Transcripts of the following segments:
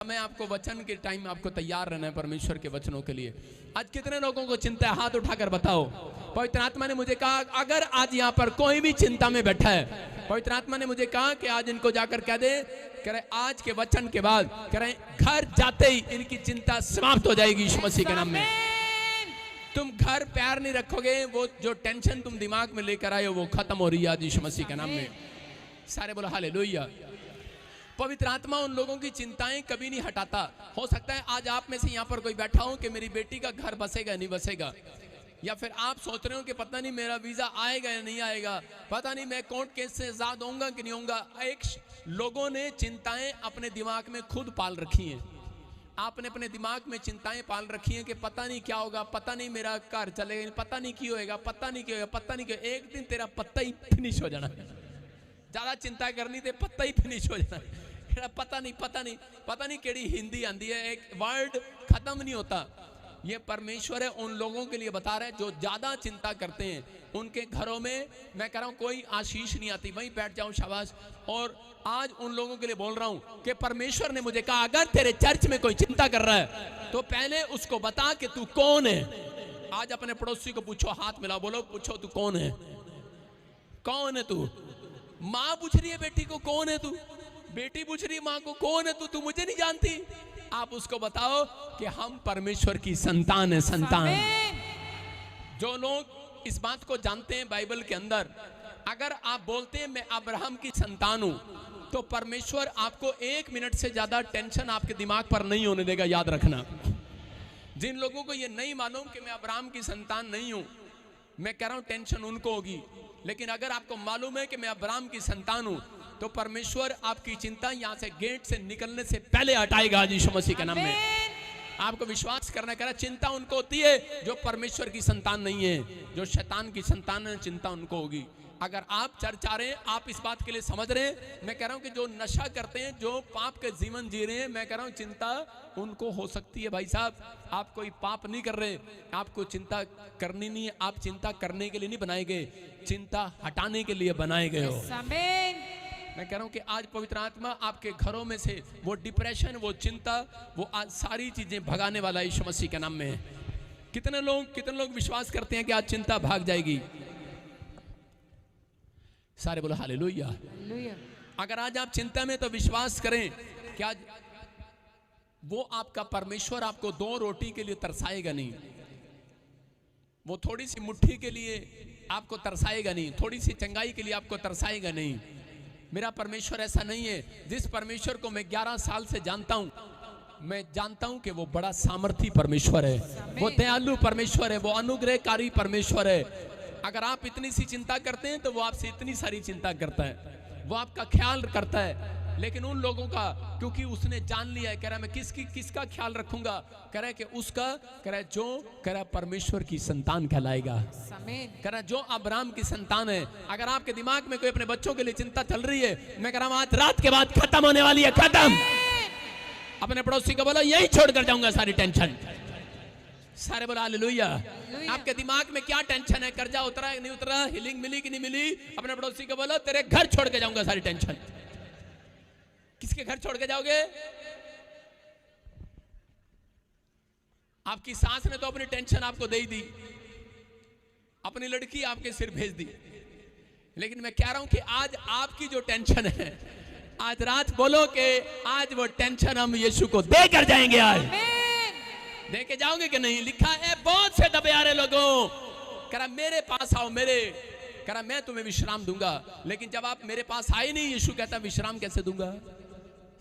मैं आपको वचन के टाइम आपको तैयार रहना है परमेश्वर के वचनों के लिए। आज कितने लोगों को चिंता है, हाथ उठाकर बताओ। पवित्र आत्मा ने मुझे कहा अगर आज यहाँ पर कोई भी चिंता में बैठा है, पवित्र आत्मा ने मुझे कहा कि आज इनको जाकर कह दे, कह रहे आज के वचन के बाद कह रहे घर जाते ही इनकी चिंता समाप्त हो जाएगी यीशु मसीह के नाम में। तुम घर पैर नहीं रखोगे, वो जो टेंशन तुम दिमाग में लेकर आए हो वो खत्म हो रही है आज यीशु मसीह के नाम में। सारे बोलो हालेलुया। पवित्र आत्मा उन लोगों की चिंताएं कभी नहीं हटाता। हो सकता है आज आप में से यहाँ पर कोई बैठा हो कि मेरी बेटी का घर बसेगा नहीं बसेगा, या फिर आप सोच रहे हो कि पता नहीं मेरा वीजा आएगा या नहीं आएगा, पता नहीं मैं कोर्ट केस से आजाद होऊंगा कि नहीं होऊंगा। लोगों ने चिंताएं अपने दिमाग में खुद पाल रखी हैं। आपने अपने दिमाग में चिंताएं पाल रखी हैं कि पता नहीं क्या होगा, पता नहीं मेरा घर चलेगा, पता नहीं क्यों होएगा, पता नहीं क्यों होगा, पता नहीं क्यों। एक दिन तेरा पत्ता ही फिनिश हो जाना। ज्यादा चिंता करनी थे पत्ता ही फिनिश हो जाना। पता नहीं केड़ी हिंदी आंदी है, एक वर्ड खत्म नहीं होता। ये परमेश्वर है उन लोगों के लिए बता रहे हैं जो ज्यादा चिंता करते हैं, उनके घरों में मैं कह रहा हूं कोई आशीष नहीं आती। वहीं बैठ जाऊं शाबाश। और आज उन लोगों के लिए बोल रहा हूं कि परमेश्वर ने मुझे कहा अगर तेरे चर्च में कोई चिंता कर रहा है तो पहले उसको बता कि तू कौन है। आज अपने पड़ोसी को पूछो, हाथ मिलाओ, बोलो पूछो तू कौन है, कौन है तू। माँ पूछ रही है बेटी को कौन है तू, बेटी पूछ रही है माँ को कौन है तू मुझे नहीं जानती। आप उसको बताओ कि हम परमेश्वर की संतान है, संतान। जो लोग इस बात को जानते हैं बाइबल के अंदर, अगर आप बोलते हैं मैं अब्राहम की संतान हूं, तो परमेश्वर आपको 1 मिनट से ज्यादा टेंशन आपके दिमाग पर नहीं होने देगा। याद रखना, जिन लोगों को ये नहीं मालूम कि मैं अब्राहम की संतान नहीं हूं, मैं कह रहा हूं टेंशन उनको होगी। लेकिन अगर आपको मालूम है कि मैं अब्राहम की संतान हूं, तो परमेश्वर आपकी चिंता यहां से गेट से निकलने से पहले हटाएगा यीशु मसीह के नाम में। आपको विश्वास करना करा, चिंता उनको होती है जो परमेश्वर की संतान नहीं है। जो शैतान की संतान है चिंता उनको होगी। अगर आप चर्च आ रहे हैं, आप इस बात के लिए समझ रहे हैं, मैं कह रहा हूं कि जो नशा करते हैं, जो पाप के जीवन जी रहे हैं, मैं कह रहा हूं चिंता उनको हो सकती है। भाई साहब, आप कोई पाप नहीं कर रहे, आपको चिंता करनी नहीं है। आप चिंता करने के लिए नहीं बनाए गए, चिंता हटाने के लिए बनाए गए हो। मैं कह रहा हूं कि आज पवित्र आत्मा आपके घरों में से वो डिप्रेशन, वो चिंता, वो आज सारी चीजें भगाने वाला यीशु मसीह के नाम में है। कितने लोग विश्वास करते हैं कि आज चिंता भाग जाएगी? सारे बोलो हालेलुया। अगर आज आप चिंता में, तो विश्वास करें कि आज वो आपका परमेश्वर आपको 2 रोटी के लिए तरसाएगा नहीं, वो थोड़ी सी मुट्ठी के लिए आपको तरसाएगा नहीं, थोड़ी सी चंगाई के लिए आपको तरसाएगा नहीं। मेरा परमेश्वर ऐसा नहीं है। जिस परमेश्वर को मैं 11 साल से जानता हूं, मैं जानता हूं कि वो बड़ा सामर्थी परमेश्वर है, वो दयालु परमेश्वर है, वो अनुग्रहकारी परमेश्वर है। अगर आप इतनी सी चिंता करते हैं तो वो आपसे इतनी सारी चिंता करता है, वो आपका ख्याल करता है। लेकिन उन लोगों का, क्योंकि उसने जान लिया है, कह रहा है मैं किसका ख्याल रखूंगा, कह रहा है कि उसका, कह रहा है जो, कह रहा है परमेश्वर की संतान कहलाएगा। कह रहा है जो अब्राहम की संतान है। अगर आपके दिमाग में कोई अपने बच्चों के लिए चिंता चल रही है, मैं कह रहा हूं आज रात के बाद खत्म होने वाली है, खत्म। अपने पड़ोसी को बोलो यही छोड़कर जाऊंगा सारी टेंशन। सारे बोला हालेलुया। आपके दिमाग में क्या टेंशन है, कर्जा उतरा है नहीं उतरा, हीलिंग मिली कि नहीं मिली, अपने पड़ोसी को बोलो तेरे घर छोड़ के जाऊंगा सारी टेंशन। किसके घर छोड़ के जाओगे? आपकी सास ने तो अपनी टेंशन आपको दे दी, अपनी लड़की आपके सिर भेज दी। लेकिन मैं कह रहा हूं कि आज आपकी जो टेंशन है, आज रात बोलो कि आज वो टेंशन हम यीशु को देकर जाएंगे। आज देके जाओगे कि नहीं? लिखा है बहुत से दबे आ रहे लोगों, कह रहा मेरे पास आओ, कह रहा मैं तुम्हें विश्राम दूंगा। लेकिन जब आप मेरे पास आए नहीं, यीशु कहता विश्राम कैसे दूंगा?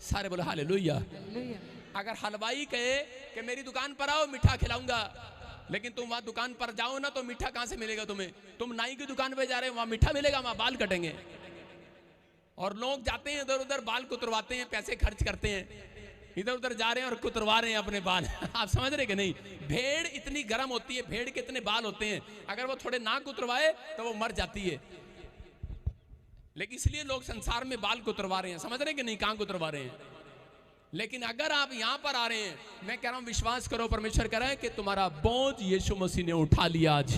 सारे बोलो हालेलुया। अगर हलवाई कहे कि मेरी दुकान पर आओ मीठा खिलाऊंगा, लेकिन तुम वहां दुकान पर जाओ ना तो मीठा कहां से मिलेगा तुम्हें? तुम नाई की दुकान पे जा रहे हो, वहां मीठा मिलेगा, वहां बाल कटेंगे। और लोग जाते हैं इधर उधर, बाल कुतरवाते हैं, पैसे खर्च करते हैं, इधर उधर जा रहे हैं और कुतरवा रहे हैं अपने बाल। आप समझ रहे कि नहीं? भेड़ इतनी गर्म होती है, भेड़ के इतने बाल होते हैं, अगर वो थोड़े ना कुतरवाए तो वो मर जाती है। लेकिन इसलिए लोग संसार में बाल कुतरवा रहे हैं। समझ रहे हैं कि नहीं कहां कुतरवा रहे हैं? लेकिन अगर आप यहां पर आ रहे हैं, मैं कह रहा हूं विश्वास करो, परमेश्वर कह रहा है कि तुम्हारा बोझ यीशु मसीह ने उठा लिया आज।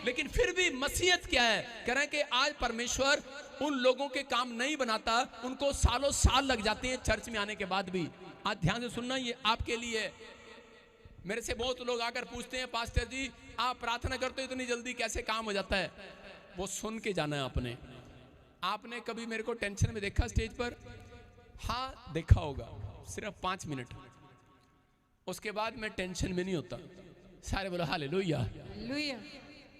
लेकिन फिर भी मसीहत क्या है? कह रहे हैं कि आज परमेश्वर उन लोगों के काम नहीं बनाता, उनको सालों साल लग जाते हैं चर्च में आने के बाद भी। आज ध्यान से सुनना, ये आपके लिए है। मेरे से बहुत लोग आकर पूछते हैं, पास्टर जी आप प्रार्थना करते हो इतनी जल्दी कैसे काम हो जाता है? वो सुन के जाना है आपने। आपने कभी मेरे को टेंशन में देखा स्टेज पर? हाँ देखा होगा, सिर्फ 5 मिनट, उसके बाद मैं टेंशन में नहीं होता। सारे बोलो हालेलुया। हालेलुया।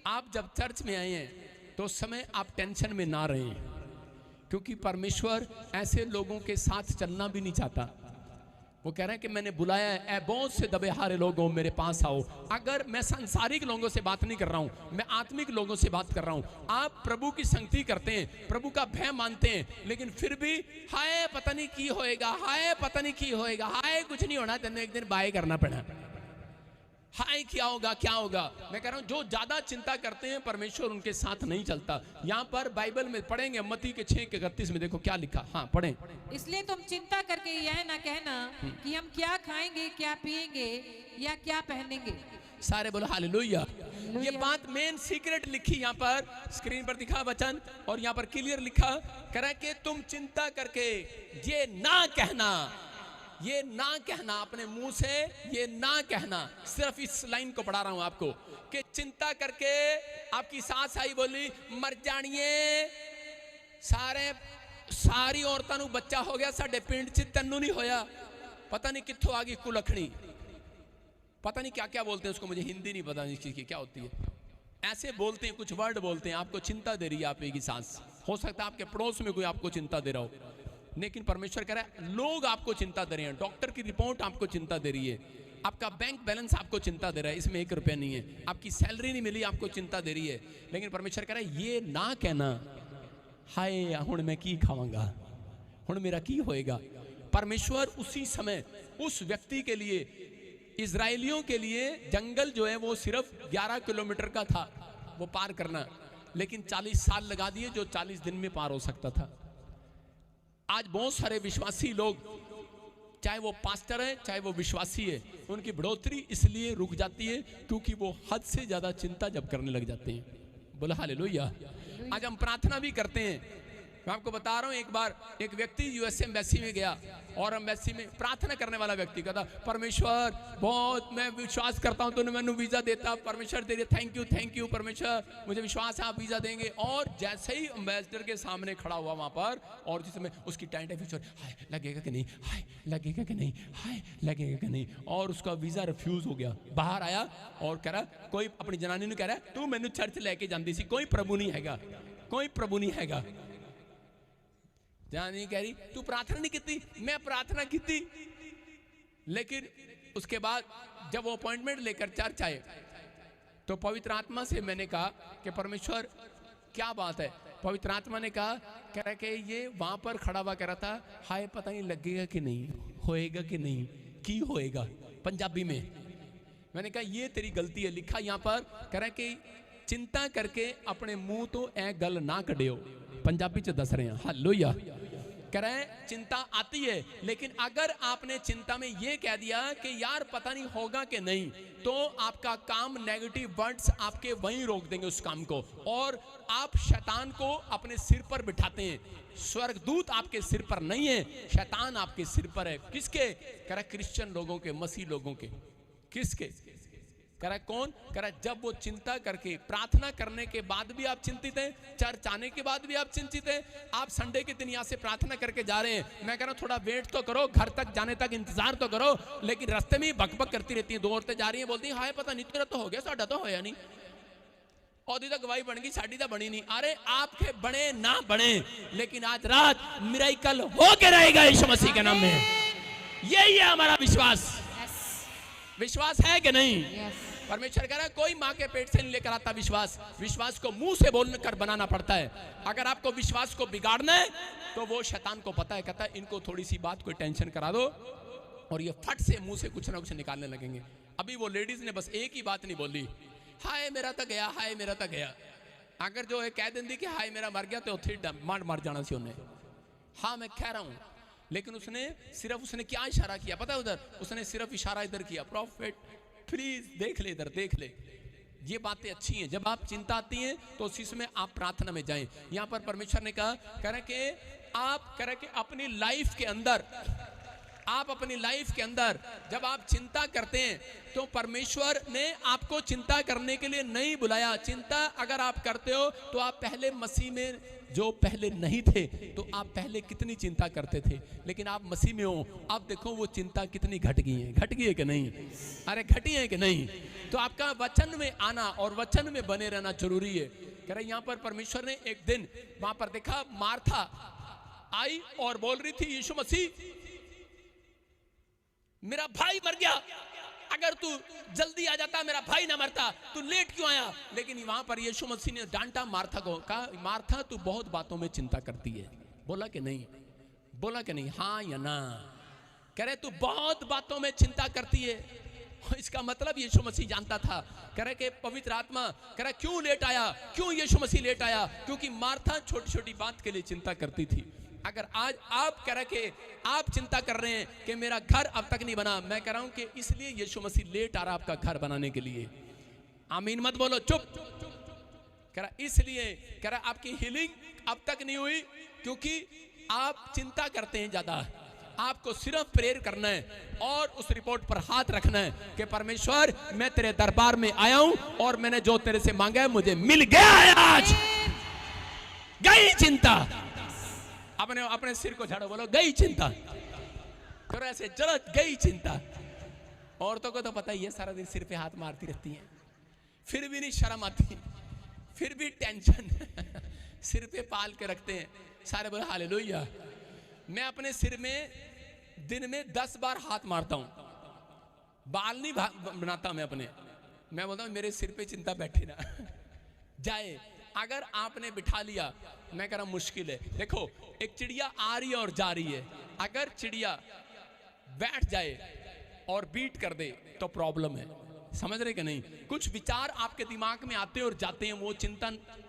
आप जब चर्च में आए हैं तो उस समय आप टेंशन में ना रहें, क्योंकि परमेश्वर ऐसे लोगों के साथ चलना भी नहीं चाहता। वो कह रहे हैं कि मैंने बुलाया है, बहुत से दबे हारे लोगों मेरे पास आओ। अगर मैं सांसारिक लोगों से बात नहीं कर रहा हूं, मैं आत्मिक लोगों से बात कर रहा हूं। आप प्रभु की संगति करते हैं, प्रभु का भय मानते हैं, लेकिन फिर भी हाय पता नहीं की होएगा, हाय पता नहीं की होएगा, हाय कुछ नहीं होना, तेने एक दिन बाय करना पड़ा, हाय क्या होगा क्या होगा। मैं कह रहा हूं जो ज्यादा चिंता करते हैं परमेश्वर उनके साथ नहीं चलता। यहां पर बाइबल में पढ़ेंगे मत्ती के 6:31 में, देखो क्या लिखा। हाँ पढ़ें। इसलिए तुम चिंता करके यह ना कहना कि हम क्या खाएंगे, क्या पिएंगे या क्या पहनेंगे। सारे बोलो हालेलुया। ये बात मेन सीक्रेट लिखी यहाँ पर, स्क्रीन पर दिखा वचन, और यहाँ पर क्लियर लिखा कह रहा है कि तुम चिंता करके ये ना कहना, ये ना कहना, अपने मुंह से ये ना कहना। सिर्फ इस लाइन को पढ़ा रहा हूं आपको कि चिंता करके आपकी सास आई बोली मर जानिए, सारी औरतां नूं बच्चा हो गया, साडे पिंड च तैनूं नहीं होया। पता नहीं कित्थों आ गई कुलखणी, पता नहीं क्या क्या बोलते हैं उसको, मुझे हिंदी नहीं पता इस चीज की क्या होती है। ऐसे बोलते हैं, कुछ वर्ड बोलते हैं, आपको चिंता दे रही है आपकी सास। हो सकता है आपके पड़ोस में कोई आपको चिंता दे रहा हो, लेकिन परमेश्वर कह रहा है लोग आपको चिंता दे रहे हैं, डॉक्टर की रिपोर्ट आपको चिंता दे रही है, आपका बैंक बैलेंस आपको चिंता दे रहा है, इसमें 1 रुपया नहीं है, आपकी सैलरी नहीं मिली आपको चिंता दे रही है। लेकिन परमेश्वर कह रहा है ये ना कहना हाय हुण मैं की खावांगा, हुण मेरा की होएगा। परमेश्वर उसी समय उस व्यक्ति के लिए, इजराइलियों के लिए जंगल जो है वो सिर्फ 11 किलोमीटर का था वो पार करना, लेकिन 40 साल लगा दिए जो 40 दिन में पार हो सकता था। आज बहुत सारे विश्वासी लोग, चाहे वो पास्टर है चाहे वो विश्वासी है, उनकी बढ़ोतरी इसलिए रुक जाती है क्योंकि वो हद से ज्यादा चिंता जब करने लग जाते हैं। बोला हालेलुया। आज हम प्रार्थना भी करते हैं। मैं आपको बता रहा हूं, एक बार एक व्यक्ति यूएसए एम्बेसी में गया और एम्बेसी में प्रार्थना करने वाला व्यक्ति कहता परमेश्वर बहुत मैं विश्वास करता हूं तूने मैंने वीजा देता, परमेश्वर तेरे थैंक यू परमेश्वर, मुझे विश्वास है आप वीजा देंगे। और जैसे ही एम्बेसडर के सामने खड़ा हुआ वहां पर, और जिसमें उसकी टाइम हाय लगेगा कि नहीं, हाय लगेगा कि नहीं, हाय लगेगा कि नहीं, और उसका वीजा रिफ्यूज हो गया। बाहर आया और कह रहा, कोई अपनी जनानी ने कह रहा तू मैनू चर्च लेके जाती सी, कोई प्रभु नहीं हैगा, कोई प्रभु नहीं हैगा। जनानी कह रही तू प्रार्थना नहीं की, मैं प्रार्थना की थी। लेकिन उसके बाद जब वो अपॉइंटमेंट लेकर चर्च आए तो पवित्र आत्मा से मैंने कहा कि परमेश्वर क्या बात है। पवित्र आत्मा ने कहा, कह रहा कि ये वहां पर खड़ा हुआ कह रहा था हाय पता नहीं लगेगा कि नहीं, होएगा कि नहीं, की होएगा, पंजाबी में। मैंने कहा ये तेरी गलती है। लिखा यहाँ पर कह रहा कि चिंता करके अपने मुंह तो ए गल ना कढ़ियो, पंजाबी च दस रहे हैं। हालेलुया। कह रहे हैं चिंता आती है, लेकिन अगर आपने चिंता में ये कह दिया कि यार पता नहीं होगा कि नहीं, तो आपका काम, नेगेटिव वर्ड्स आपके वहीं रोक देंगे उस काम को, और आप शैतान को अपने सिर पर बिठाते हैं। स्वर्गदूत आपके सिर पर नहीं है, शैतान आपके सिर पर है। किसके? कह रहा क्रिश्चियन लोगों के, मसीह लोगों के। किसके? कह रहा कौन? कह रहा जब वो चिंता करके, प्रार्थना करने के बाद भी आप चिंतित हैं, चर्च आने के बाद भी आप चिंतित हैं, आप संडे के दिन यहाँ से प्रार्थना करके जा रहे हैं, मैं कह रहा हूँ थोड़ा वेट तो करो, घर तक जाने तक इंतजार तो करो, लेकिन रास्ते में ही बकबक करती रहती हैं। 2 औरतें जा रही हैं, बोलती हैं हाय पता नहीं तेरा तो हो गया, साडा तो होया नहीं, ओदी तो गवाही बन गई, साडी तो बनी नहीं। अरे आपके बने ना बने, लेकिन आज रात मिरेकल होके रहेगा यीशु मसीह के नाम में। यही है हमारा विश्वास। विश्वास है कि नहीं? परमेश्वर कह रहा है कोई माँ के पेट से नहीं लेकर आता विश्वास, विश्वास को मुंह से बोलने कर बनाना पड़ता है। अगर आपको विश्वास को बिगाड़ना है तो वो शैतान को पता है, कहता है इनको थोड़ी सी बात कोई टेंशन करा दो और ये फट से मुंह से कुछ ना कुछ निकालने लगेंगे। अभी वो लेडीज ने बस एक ही बात नहीं बोली, हाय मेरा तो गया, हाय मेरा तो गया। अगर जो है कह देंगी कि हाय मेरा मर गया तो मर जाना सी उन्हें। हाँ मैं कह रहा हूं, लेकिन उसने क्या इशारा किया पता है? उधर उसने सिर्फ इशारा इधर किया, प्रॉफिट प्लीज देख ले, इधर देख ले। ये बातें अच्छी हैं। जब आप चिंता आती है तो उसी समय आप प्रार्थना में जाएं। यहाँ पर परमेश्वर ने कहा, कह रहे कि आप कह रहे कि अपनी लाइफ के अंदर आप अपनी लाइफ के अंदर जब आप चिंता करते हैं तो परमेश्वर ने आपको चिंता करने के लिए नहीं बुलाया। चिंता अगर आप करते हो तो आप पहले मसीह में, जो पहले नहीं थे तो आप पहले कितनी चिंता करते थे, लेकिन आप मसीह में हो, आप देखो वो चिंता कितनी घट गई है कि नहीं? अरे घटी है कि नहीं? तो आपका वचन में आना और वचन में बने रहना जरूरी है। कह रहे यहाँ पर परमेश्वर ने एक दिन वहां पर देखा, मार्था आई और बोल रही थी, यीशु मसीह मेरा भाई मर गया, अगर तू जल्दी आ जाता मेरा भाई ना मरता, तू लेट क्यों आया? लेकिन वहां पर यीशु मसीह ने डांटा मार्था को, कहा मार्था तू बहुत बातों में चिंता करती है। बोला कि नहीं? बोला कि नहीं? हाँ या ना? कह रहे तू बहुत बातों में चिंता करती है। इसका मतलब यीशु मसीह जानता था। कह रहे कि पवित्र आत्मा कह रहा क्यों लेट आया, क्यों यीशु मसीह लेट आया? क्योंकि मार्था छोटी छोटी बात के लिए चिंता करती थी। अगर आज आप कह रहे कि आप चिंता कर रहे हैं कि मेरा घर अब तक नहीं बना, मैं कह रहा हूं कि इसलिए यीशु मसीह लेट आ रहा आपका घर बनाने के लिए। आमीन मत बोलो, चुप। कह रहा इसलिए, कह रहा आपकी हीलिंग अब तक नहीं हुई क्योंकि आप चिंता करते हैं ज्यादा। आपको सिर्फ प्रेयर करना है और उस रिपोर्ट पर हाथ रखना है कि परमेश्वर मैं तेरे दरबार में आया हूं और मैंने जो तेरे से मांगा है मुझे मिल गया है। आज गई चिंता। अपने अपने सिर को झाड़ो, बोलो गई चिंता। करो ऐसे, चलो गई चिंता। औरतों को तो पता ही है, सारा दिन सिर पे हाथ मारती रहती हैं, फिर भी नहीं शर्म आती, फिर भी टेंशन सिर पे पाल के रखते हैं। सारे बोले हालेलुया। मैं अपने सिर में दिन में 10 बार हाथ मारता हूं, बाल नहीं बनाता मैं अपने। मैं बोलता हूं मेरे सिर पे चिंता बैठे ना जाए। अगर आपने बिठा लिया, मैं कह रहा मुश्किल है। देखो एक चिड़िया आ रही है और जा रही है, अगर चिड़िया बैठ जाए और बीट कर दे तो प्रॉब्लम है। समझ रहे कि नहीं? कुछ विचार आपके दिमाग में आते हैं और जाते हैं,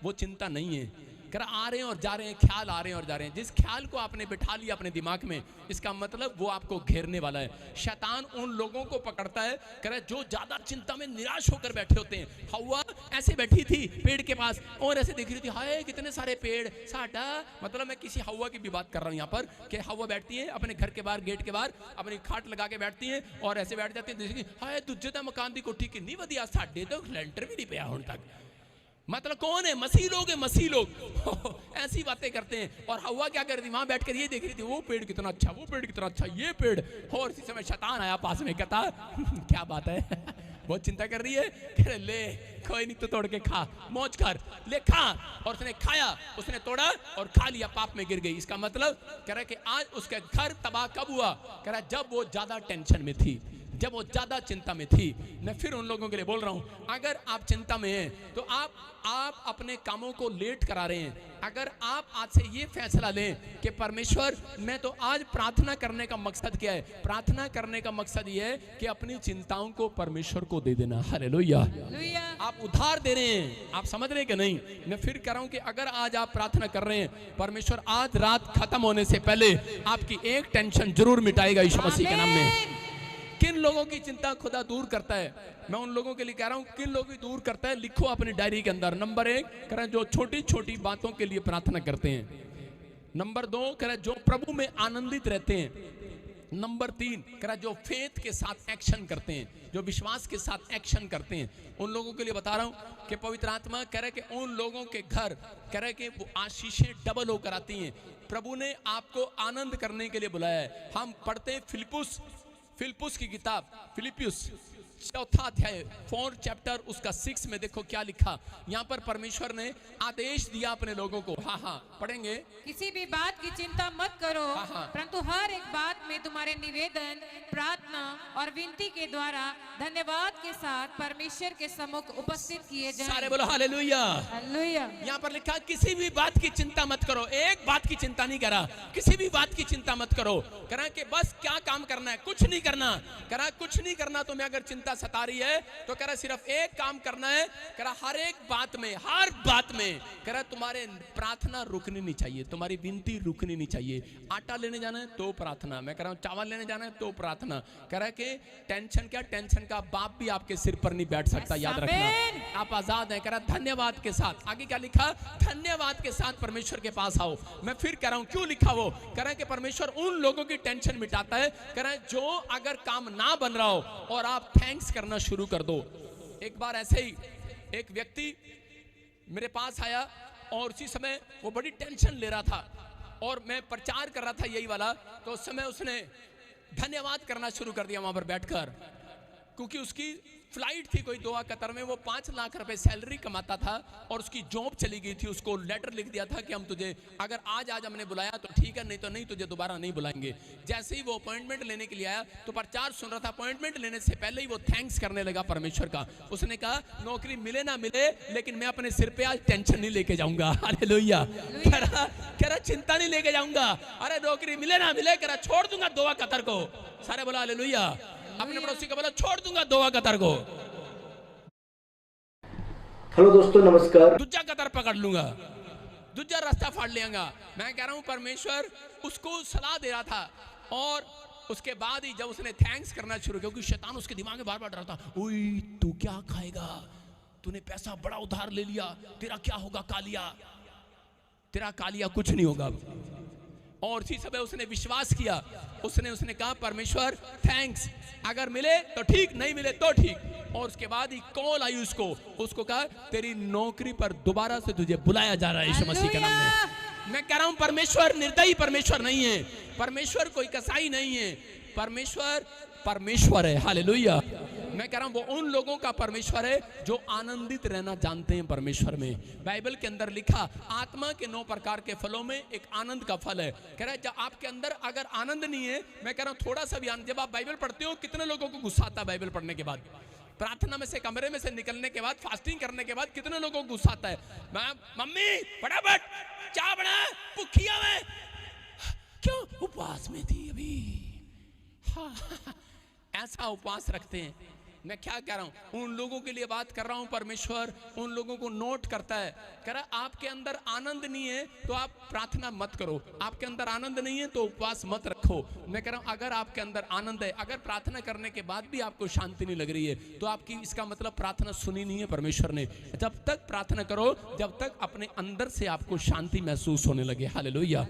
वो चिंता नहीं है। कर आ रहे हैं और जा रहे हैं, ख्याल आ रहे हैं और जा रहे हैं। जिस ख्याल को आपने बिठा लिया अपने दिमाग में, इसका मतलब वो आपको घेरने वाला है। शैतान उन लोगों को पकड़ता है, करे जो ज्यादा चिंता में निराश होकर बैठे होते हैं। हव्वा ऐसे बैठी थी पेड़ के पास और ऐसे देख रही थी, हाय कितने सारे पेड़, साडा। मतलब मैं किसी हव्वा की भी बात कर रहा हूँ यहाँ पर, कि हव्वा बैठती है अपने घर के बाहर, गेट के बाहर अपनी खाट लगा के बैठती है और ऐसे बैठ जाती है, हाय दूजे तो मकान की कोठी कितनी वधिया, साडे तो लेंटर भी नहीं पिया हुण तक। मतलब कौन है? मसीह लोग है, मसीह लोग ऐसी बातें करते हैं। और हवा क्या कर रही थी? वहां बैठकर ये देख रही थी, वो पेड़ कितना अच्छा, वो पेड़ कितना अच्छा, ये पेड़। और इसी समय शैतान आया पास में, कहता क्या बात है बहुत चिंता कर रही है, कह रहे ले कोई नहीं, तो तोड़ के खा, मौज कर, ले खा। और उसने खाया, उसने तोड़ा और खा लिया, पाप में गिर गई। इसका मतलब कह रहा है कि आज उसका घर तबाह कब हुआ? कह रहा है जब वो ज्यादा टेंशन में थी, जब वो ज्यादा चिंता में थी। मैं फिर उन लोगों के लिए बोल रहा हूं, अगर आप चिंता में हैं तो आप अपने कामों को लेट करा रहे हैं। अगर आप आज से ये फैसला लें कि परमेश्वर मैं तो आज प्रार्थना करने का मकसद क्या है? प्रार्थना करने का मकसद ये है कि अपनी चिंताओं को परमेश्वर को दे देना। हालेलुया। आप उधार दे रहे हैं, आप समझ रहे हैं कि नहीं? मैं फिर कह रहा हूं कि अगर आज आप प्रार्थना कर रहे हैं, परमेश्वर आज रात खत्म होने से पहले आपकी एक टेंशन जरूर मिटाएगा यीशु मसीह के नाम में। किन लोगों की चिंता खुदा दूर करता है? मैं उन लोगों के लिए कह रहा हूं, किन लोगों की दूर करता है लिखो अपनी डायरी के अंदर। नंबर 1 कह रहा है जो छोटी छोटी बातों के लिए प्रार्थना करते हैं। नंबर 2 कह रहा है जो प्रभु में आनंदित रहते हैं। नंबर 3 कह रहा है जो फेथ के साथ एक्शन करते हैं, जो विश्वास के साथ एक्शन करते हैं। उन लोगों के लिए बता रहा हूं कि पवित्र आत्मा कह रहा है कि उन लोगों के घर कह रहा है कि वो आशीषें डबल होकर आती हैं। प्रभु ने आपको आनंद करने के लिए बुलाया है। हम पढ़ते हैं फिलिप्पुस की किताब, फिलिपियुस 4 अध्याय 4 चैप्टर उसका 6 में देखो क्या लिखा। यहाँ पर परमेश्वर ने आदेश दिया अपने लोगों को। हाँ पढ़ेंगे। किसी भी बात की चिंता मत करो, परंतु हर एक बात में तुम्हारे निवेदन, प्रार्थना और विनती के द्वारा धन्यवाद के साथ परमेश्वर के सम्मुख उपस्थित किए जाएं। सारे बोलो हालेलुया। हालेलुया। यहाँ पर लिखा किसी भी बात की चिंता मत करो। एक बात की चिंता नहीं करा, किसी भी बात की चिंता मत करो। करा कि बस क्या काम करना है, कुछ नहीं करना, कह रहा कुछ नहीं करना। तुम्हें अगर चिंता सता रही है तो कह रहा सिर्फ एक काम करना है, कह रहा हर एक बात में, हर बात में कह रहा तुम्हारे प्रार्थना रुकनी नहीं चाहिए, तुम्हारी विनती रुकनी नहीं चाहिए। आटा लेने जाना है तो प्रार्थना, मैं कह रहा हूँ चावल लेने जाना है तो प्रार्थना। कह रहा है कि टेंशन क्या, टेंशन का बाप भी आपके सिर पर नहीं बैठ सकता, याद रखना। आप आजाद हैं। कह रहा धन्यवाद के साथ, आगे क्या लिखा, धन्यवाद के साथ परमेश्वर के पास आओ। मैं फिर कह रहा हूं क्यों लिखा वो, कह रहा है कि परमेश्वर उन लोगों की टेंशन मिटाता है, कह रहा है जो अगर काम ना बन रहा हो और आप थैंक्स करना शुरू कर दो। एक बार ऐसे ही एक व्यक्ति मेरे पास आया और उसी समय वो बड़ी टेंशन ले रहा था और मैं प्रचार कर रहा था यही वाला, तो उस समय उसने धन्यवाद करना शुरू कर दिया वहां पर बैठकर, क्योंकि उसकी फ्लाइट थी कोई दोहा कतर में, वो 5 लाख रुपए सैलरी कमाता था और उसकी जॉब चली गई थी। उसको लेटर लिख दिया था कि हम तुझे अगर आज हमने बुलाया तो ठीक है, नहीं तो नहीं, तुझे दोबारा नहीं बुलाएंगे। जैसे ही वो अपॉइंटमेंट लेने के लिए आया तो प्रचार सुन रहा था, अपॉइंटमेंट लेने से पहले ही वो थैंक्स करने लगा परमेश्वर का। उसने कहा नौकरी मिले ना मिले लेकिन मैं अपने सिर पे आज टेंशन नहीं लेके जाऊंगा। हालेलुया। कह रहा चिंता नहीं लेके जाऊंगा, अरे नौकरी मिले ना मिले, कह रहा छोड़ दूंगा दोहा कतर को। सारे बोला हालेलुया। अपने पड़ोसी को बोला छोड़ दूंगा दोहा कतर को। हेलो दोस्तों, नमस्कार। दूजा कतर पकड़ लूंगा, दूजा रास्ता फाड़ लेंगा। मैं कह रहा हूं परमेश्वर उसको सलाह दे रहा था और उसके बाद ही जब उसने थैंक्स करना शुरू किया, क्योंकि शैतान उसके दिमाग में बार बार डरता, ओए तू क्या खाएगा, तूने पैसा बड़ा उधार ले लिया, तेरा क्या होगा कालिया, तेरा कालिया कुछ नहीं होगा। और इसी समय उसने विश्वास किया, उसने कहा परमेश्वर थैंक्स, अगर मिले तो ठीक, नहीं मिले तो ठीक। और उसके बाद ही कॉल आई उसको कहा तेरी नौकरी पर दोबारा से तुझे बुलाया जा रहा है यीशु मसीह के नाम में। मैं कह रहा हूं परमेश्वर निर्दयी परमेश्वर नहीं है, परमेश्वर कोई कसाई नहीं है, परमेश्वर है। हालेलुया। मैं कह रहा हूं वो उन लोगों का परमेश्वर है जो आनंदित रहना जानते हैं परमेश्वर में। बाइबल के अंदर लिखा आत्मा के 9 प्रकार के फलों में एक आनंद का फल है। कह रहा है जब आपके अंदर अगर आनंद नहीं है, मैं कह रहा हूं थोड़ा सा भी आनंद, जब आप बाइबल पढ़ते हो कितने लोगों को गुस्सा आता है बाइबल पढ़ने के बाद, प्रार्थना में से कमरे में से निकलने के बाद, फास्टिंग करने के बाद कितने लोगों को गुस्सा आता है, मम्मी फटाफट चाय बना, भूखिया में क्यों उपवास में थी अभी। हाँ, ऐसा उपवास रखते हैं। मैं क्या कह रहा हूं, उन लोगों के लिए बात कर रहा हूं। परमेश्वर उन लोगों को नोट करता है, कह रहा आपके अंदर आनंद नहीं है तो आप प्रार्थना मत करो, आपके अंदर आनंद नहीं है तो उपवास मत रखो। मैं कह रहा हूं अगर आपके अंदर आनंद है, अगर प्रार्थना करने के बाद भी आपको शांति नहीं लग रही है तो आपकी, इसका मतलब प्रार्थना सुनी नहीं है परमेश्वर ने। जब तक प्रार्थना करो जब तक अपने अंदर से आपको शांति महसूस होने लगे। हालेलुया।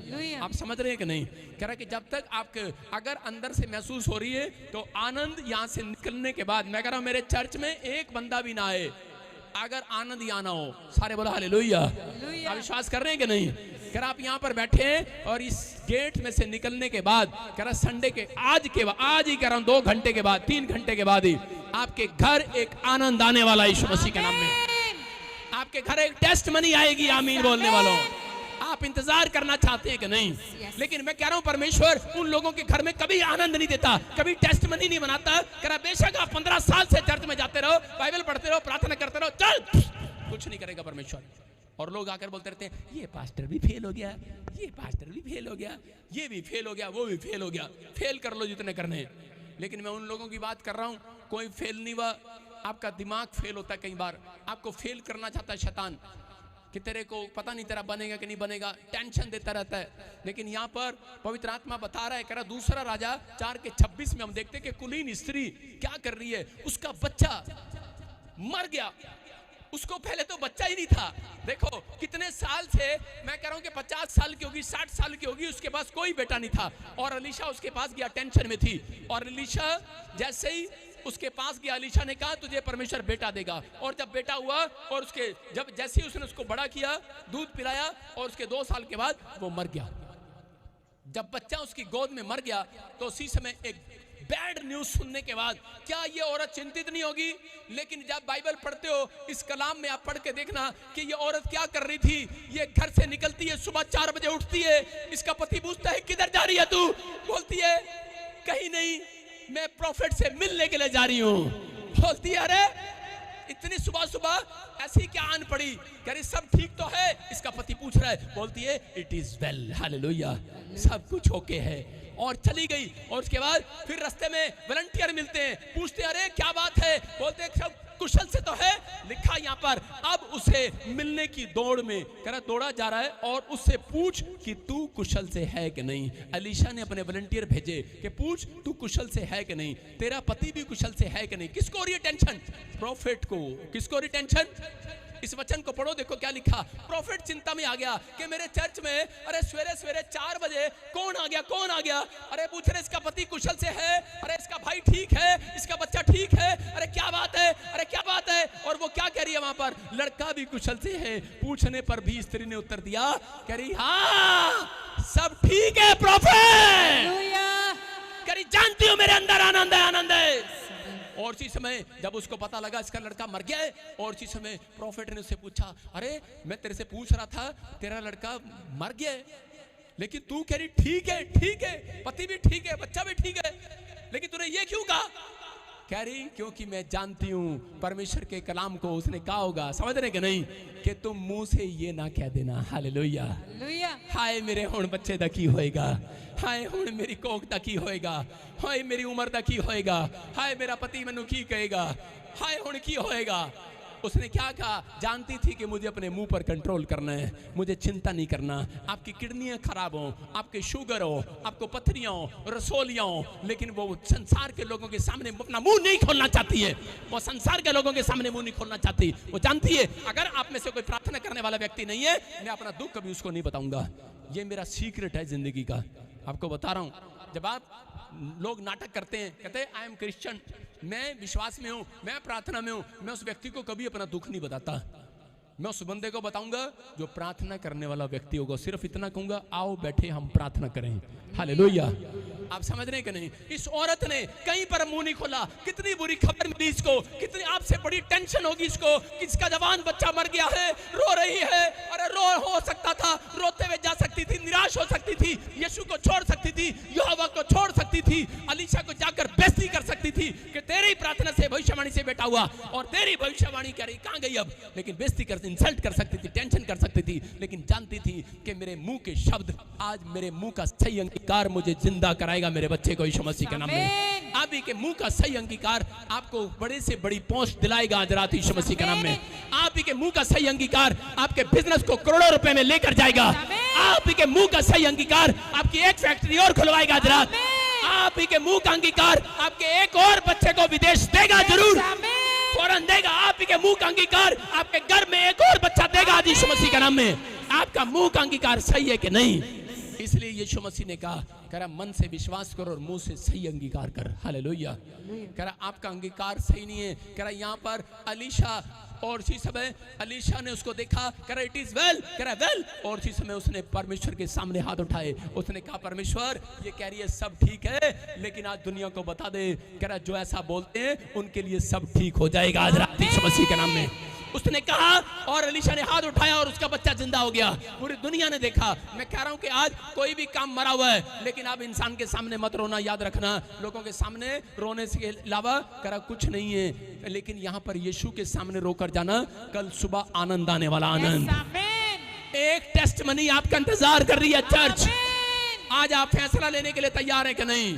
आप समझ रहे हैं कि नहीं। कह रहा है कि जब तक आपके अगर अंदर से महसूस हो रही है तो आनंद यहां से निकलने के बाद, मैं कह रहा हूं मेरे चर्च में एक बंदा भी ना आए अगर आनंद यहाँ ना हो। सारे बोला हालेलुया। आप विश्वास कर रहे हैं कि नहीं। कह रहा आप यहाँ पर बैठे हैं और इस गेट में से निकलने के बाद, कह रहा संडे के आज ही कह रहा हूं 2 घंटे के बाद, 3 घंटे के बाद ही आपके घर एक आनंद आने वाला है यीशु मसीह के नाम में। आपके घर एक टेस्ट मनी आएगी। आमीन बोलने वालों, आप इंतजार करना चाहते हैं कि नहीं। लेकिन मैं कह रहा हूं परमेश्वर उन लोगों के घर में कभी आनंद नहीं देता, कभी टेस्ट मनी नहीं बनाता। कह रहा बेशक आप 15 साल से चर्च में जाते रहो, बाइबल पढ़ते रहो, प्रार्थना करते रहो, चल कुछ नहीं करेगा परमेश्वर। और लोग आकर बोलते रहते हैं ये पास्टर भी फेल हो गया, ये पास्टर भी फेल हो गया, ये भी फेल हो गया, वो भी फेल हो गया। फेल कर लो जितने करने हैं, लेकिन मैं उन लोगों की बात कर रहा हूं कोई फेल नहीं हुआ। आपका दिमाग फेल होता है, कई बार आपको फेल करना चाहता है शैतान कि तेरे को पता नहीं तेरा बनेगा कि नहीं बनेगा, टेंशन देता रहता है। लेकिन यहाँ पर पवित्र आत्मा बता रहा है, कह रहा दूसरा राजा 4:26 में हम देखते हैं कि कुलीन स्त्री क्या कर रही है, उसका बच्चा मर गया। उसको पहले तो बच्चा ही नहीं था। देखो कितने साल से, मैं कह रहा हूं कि 50 साल की होगी, 60 साल की होगी, उसके पास कोई बेटा नहीं था। और अलीशा उसके पास गया, टेंशन में थी। और अलीशा जैसे ही उसके पास गया, अलीशा ने कहा तुझे परमेश्वर बेटा देगा। और जब बेटा हुआ और उसके जब जैसे ही उसने उसको बड़ा किया, दूध पिलाया, और उसके 2 साल के बाद वो मर गया। जब बच्चा उसकी गोद में मर गया तो उसी समय एक बैड न्यूज सुनने के बाद क्या ये औरत चिंतित नहीं होगी। लेकिन जब बाइबल पढ़ते हो, इस कलाम में आप पढ़ के देखना कि ये औरत क्या कर रही थी। ये घर से निकलती है, सुबह 4 बजे उठती है, इसका पति पूछता है किधर जा रही है तू, बोलती है कहीं नहीं, मैं प्रॉफिट से मिलने के लिए जा रही हूं। बोलती है अरे इतनी सुबह सुबह ऐसी क्या आन पड़ी? कह रही सब ठीक तो है। इसका पति पूछ रहा है, बोलती है इट इज वेल, हालेलुया, सब कुछ ओके है, और चली गई। और उसके बाद फिर रास्ते में वॉलंटियर मिलते हैं, पूछते हैं अरे क्या बात है? बोलते हैं सब कुशल से तो है। लिखा यहाँ पर अब उसे मिलने की दौड़ में कह रहा दौड़ा जा रहा है और उससे पूछ कि तू कुशल से है कि नहीं। अलीशा ने अपने वॉलंटियर भेजे कि पूछ तू कुशल से है कि नहीं, तेरा पति भी कुशल से है कि नहीं। किसको हो रही है टेंशन? प्रॉफिट को। किसको हो रही टेंशन? इस वचन को पढ़ो, देखो क्या लिखा। प्रॉफिट चिंता में आ गया कि मेरे चर्च में अरे सवेरे सवेरे 4 बजे कौन आ गया, कौन आ गया? अरे पूछ रहे इसका पति कुशल से है, अरे इसका भाई ठीक है, इसका बच्चा ठीक है, अरे क्या बात है, अरे क्या बात है? और वो क्या कह रही है वहां पर? लड़का भी कुशल से है। पूछने पर भी स्त्री ने उत्तर दिया, कह रही हाँ सब ठीक है प्रॉफिट। हालेलुया। कह रही जानती हूँ मेरे अंदर आनंद है, आनंद है। और उसी समय जब उसको पता लगा इसका लड़का मर गया है, और उसी समय प्रॉफिट ने उससे पूछा, अरे मैं तेरे से पूछ रहा था तेरा लड़का मर गया है, लेकिन तू कह रही ठीक है, ठीक है, पति भी ठीक है, बच्चा भी ठीक है, लेकिन तूने ये क्यों कहा? कह रही क्योंकि मैं जानती हूं परमेश्वर के कलाम को उसने कहा होगा, समझ रहे कि नहीं, कि तुम मुंह से ये ना कह देना। हालेलुया। हालेलुया। हाय मेरे हुण बच्चे दा की होएगा, हाय हुण मेरी कोख दा की होएगा, हाय मेरी उम्र दा की होएगा, हाय मेरा पति मैनू की कहेगा, हाय हुण की होएगा। उसने क्या कहा? जानती थी कि मुझे अपने मुंह पर कंट्रोल करना है, मुझे चिंता नहीं करना। आपकी किडनियां खराब हो, आपके शुगर हो, आपको पथरियां हो, रसोलियां हो, लेकिन वो संसार के लोगों के सामने अपना मुंह नहीं खोलना चाहती है। वो संसार के लोगों के सामने मुंह नहीं खोलना चाहती। वो जानती है अगर आप में से कोई प्रार्थना करने वाला व्यक्ति नहीं है, मैं अपना दुख कभी उसको नहीं बताऊंगा। ये मेरा सीक्रेट है जिंदगी का, आपको बता रहा हूं। जब आप लोग नाटक करते हैं, कहते हैं आई एम क्रिश्चियन, मैं विश्वास में हूं, मैं प्रार्थना में हूं, मैं उस व्यक्ति को कभी अपना दुख नहीं बताता। मैं उस बंदे को बताऊंगा जो प्रार्थना करने वाला व्यक्ति होगा, सिर्फ इतना कहूंगा आओ बैठे हम प्रार्थना करें। हालेलुया। आप समझ रहे कि नहीं? इस औरत ने कहीं पर मुंह नहीं खोला। कितनी बुरी खबर मिली इसको, कितनी आपसे बड़ी टेंशन होगी इसको कि इसका जवान बच्चा मर गया है, रो रही है। अरे रो हो सकता था, रोते हुए जा सकती थी, निराश हो सकती थी, यीशु को छोड़ सकती थी, यहोवा को छोड़ सकती थी, अलीशा को जाकर बेइज्जती कर सकती थी कि तेरी प्रार्थना से भविष्यवाणी से बेटा हुआ और तेरी भविष्यवाणी कह रही कहां गई अब। लेकिन बेइज्जती कर, इंसल्ट कर सकती थी, टेंशन कर सकती थी, लेकिन जानती थी कि मेरे मुंह के शब्द, आज मेरे मुंह का सही अंगीकार मुझे जिंदा कराएगा मेरे बच्चे को यीशु मसीह के नाम में। आप ही के मुंह का सही अंगीकार आपको बड़े से बड़ी पहुंच दिलाएगा आज रात यीशु मसीह के नाम में। आप ही के मुंह का सही अंगीकार आपके बिजनेस को करोड़ों रुपए में लेकर जाएगा। आप ही के मुंह का सही अंगीकार आपकी एक फैक्ट्री और खुलवाएगा आज रात। आप ही के मुंह का अंगीकार आपके एक और बच्चे को विदेश देगा, जरूर फौरन देगा। आप ही के मुंह का अंगीकार आपके घर में एक और बच्चा देगा आज यीशु मसीह के नाम में। आपका मुंह का अंगीकार सही है कि नहीं? इसलिए यीशु मसीह ने कहा, कह रहा मन से विश्वास करो और मुंह से सही अंगीकार कर। हालेलुया। कह रहा आपका अंगीकार सही नहीं है। कह रहा यहाँ पर अलीशा और उसी समय अलीशा ने उसको देखा, कह रहा इट इज वेल, कह रहा वेल, और उसी समय उसने परमेश्वर के सामने हाथ उठाए। उसने कहा परमेश्वर ये कह रही है सब ठीक है, लेकिन आज दुनिया को बता दे, कह रहा जो ऐसा बोलते हैं उनके लिए सब ठीक हो जाएगा आज रात यीशु मसीह के नाम में। उसने कहा और अलीशा ने हाथ उठाया और उसका बच्चा जिंदा हो गया। पूरी दुनिया ने देखा। मैं कह रहा हूं कि आज कोई भी काम मरा हुआ है, लेकिन आप इंसान के सामने मत रोना, याद रखना। लोगों के सामने रोने से अलावा करा कुछ नहीं है, लेकिन यहाँ पर यीशु के सामने रोकर जाना, कल सुबह आनंद आने वाला आनंद। एक टेस्ट मनी आपका इंतजार कर रही है चर्च। आज आप फैसला लेने के लिए तैयार है कि नहीं?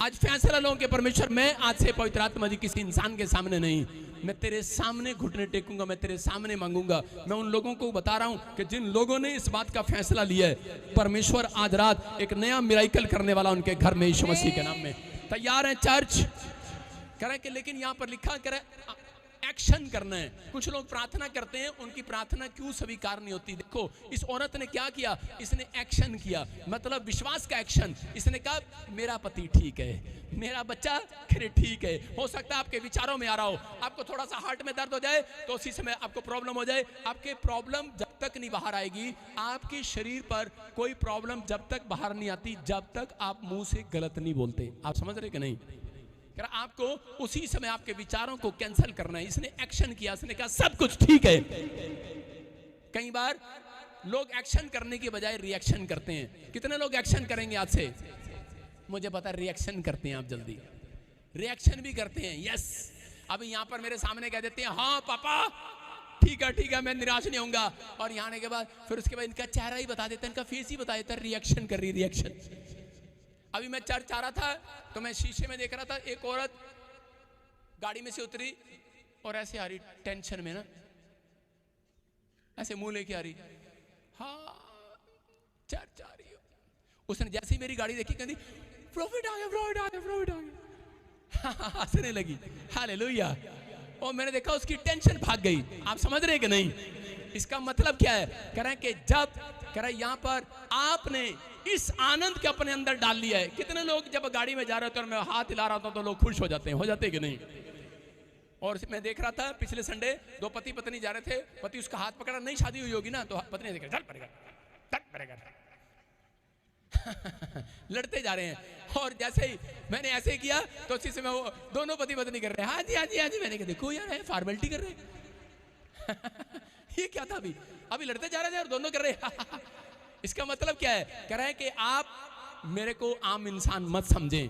आज फैसला लो कि परमेश्वर मैं आज से पवित्र आत्मा जी किसी इंसान के सामने नहीं, मैं तेरे सामने घुटने टेकूंगा, मैं तेरे सामने मांगूंगा। मैं उन लोगों को बता रहा हूं कि जिन लोगों ने इस बात का फैसला लिया है, परमेश्वर आज रात एक नया मिराकल करने वाला उनके घर में यीशु मसीह के नाम में। तैयार है चर्च? कह रहे कि लेकिन यहाँ पर लिखा कह रहे एक्शन करना है। कुछ लोग प्रार्थना करते हैं, उनकी प्रार्थना क्यों स्वीकार नहीं होती? देखो इस औरत ने क्या किया, इसने एक्शन किया, मतलब विश्वास का एक्शन। इसने कहा मेरा पति ठीक है, मेरा बच्चा खैर ठीक है। हो सकता है आपके विचारों में आ रहा हो, आपको थोड़ा सा हार्ट में दर्द हो जाए तो उसी समय आपको प्रॉब्लम हो जाए। आपके प्रॉब्लम जब तक नहीं बाहर आएगी, आपके शरीर पर कोई प्रॉब्लम जब तक बाहर नहीं आती, जब तक आप मुंह से गलत नहीं बोलते। आप समझ रहे कि नहीं? आपको उसी समय आपके विचारों को कैंसिल करना है। इसने एक्शन किया, इसने कहा सब कुछ ठीक है। कई बार लोग एक्शन करने के बजाय रिएक्शन करते हैं। कितने लोग एक्शन करेंगे आज से? मुझे पता है रिएक्शन करते हैं आप, जल्दी रिएक्शन भी करते हैं। यस, अभी यहाँ पर मेरे सामने कह देते हैं हाँ पापा ठीक है मैं निराश नहीं होऊंगा, और यहाँ आने के बाद फिर उसके बाद इनका चेहरा ही बता देता है, इनका फेस ही बता देता है, रिएक्शन कर रही रिएक्शन। अभी मैं चर्च आ रहा था तो मैं शीशे में देख रहा था, एक औरत गाड़ी में से उतरी और ऐसे आ रही टेंशन में ना, ऐसे मुंह लेके आ रही, हाँ चर्च आ रही हो। उसने जैसे ही मेरी गाड़ी देखी कहती प्रॉफिट आ गया हंसने लगी, हालेलुया। और मैंने देखा उसकी टेंशन भाग गई। आप समझ रहे हैं कि नहीं? इसका मतलब क्या है? कह रहे हैं कि जब कह रहे यहाँ पर आपने इस आनंद के अपने अंदर डाल लिया है। कितने लोग जब गाड़ी में जा रहे होते हैं और मैं हाथ हिला रहा होता हूँ तो लोग खुश हो जाते हैं कि नहीं? और मैं देख रहा था पिछले संडे दो पति पत्नी जा रहे थे, पति उसका हाथ पकड़ा, नहीं शादी हुई होगी ना, तो पत्नी ने देखा चल पड़ेगा लड़ते जा रहे हैं। और जैसे ही मैंने ऐसे किया तो उसी समय वो दोनों पति पत्नी कर रहे हैं हाँ जी। मैंने कहा देखो यार फॉर्मेलिटी कर रहे हैं ये क्या था? अभी लड़ते जा रहे थे और दोनों कर रहे हैं इसका मतलब क्या है? कह रहे हैं कि आप मेरे को आम इंसान मत समझें।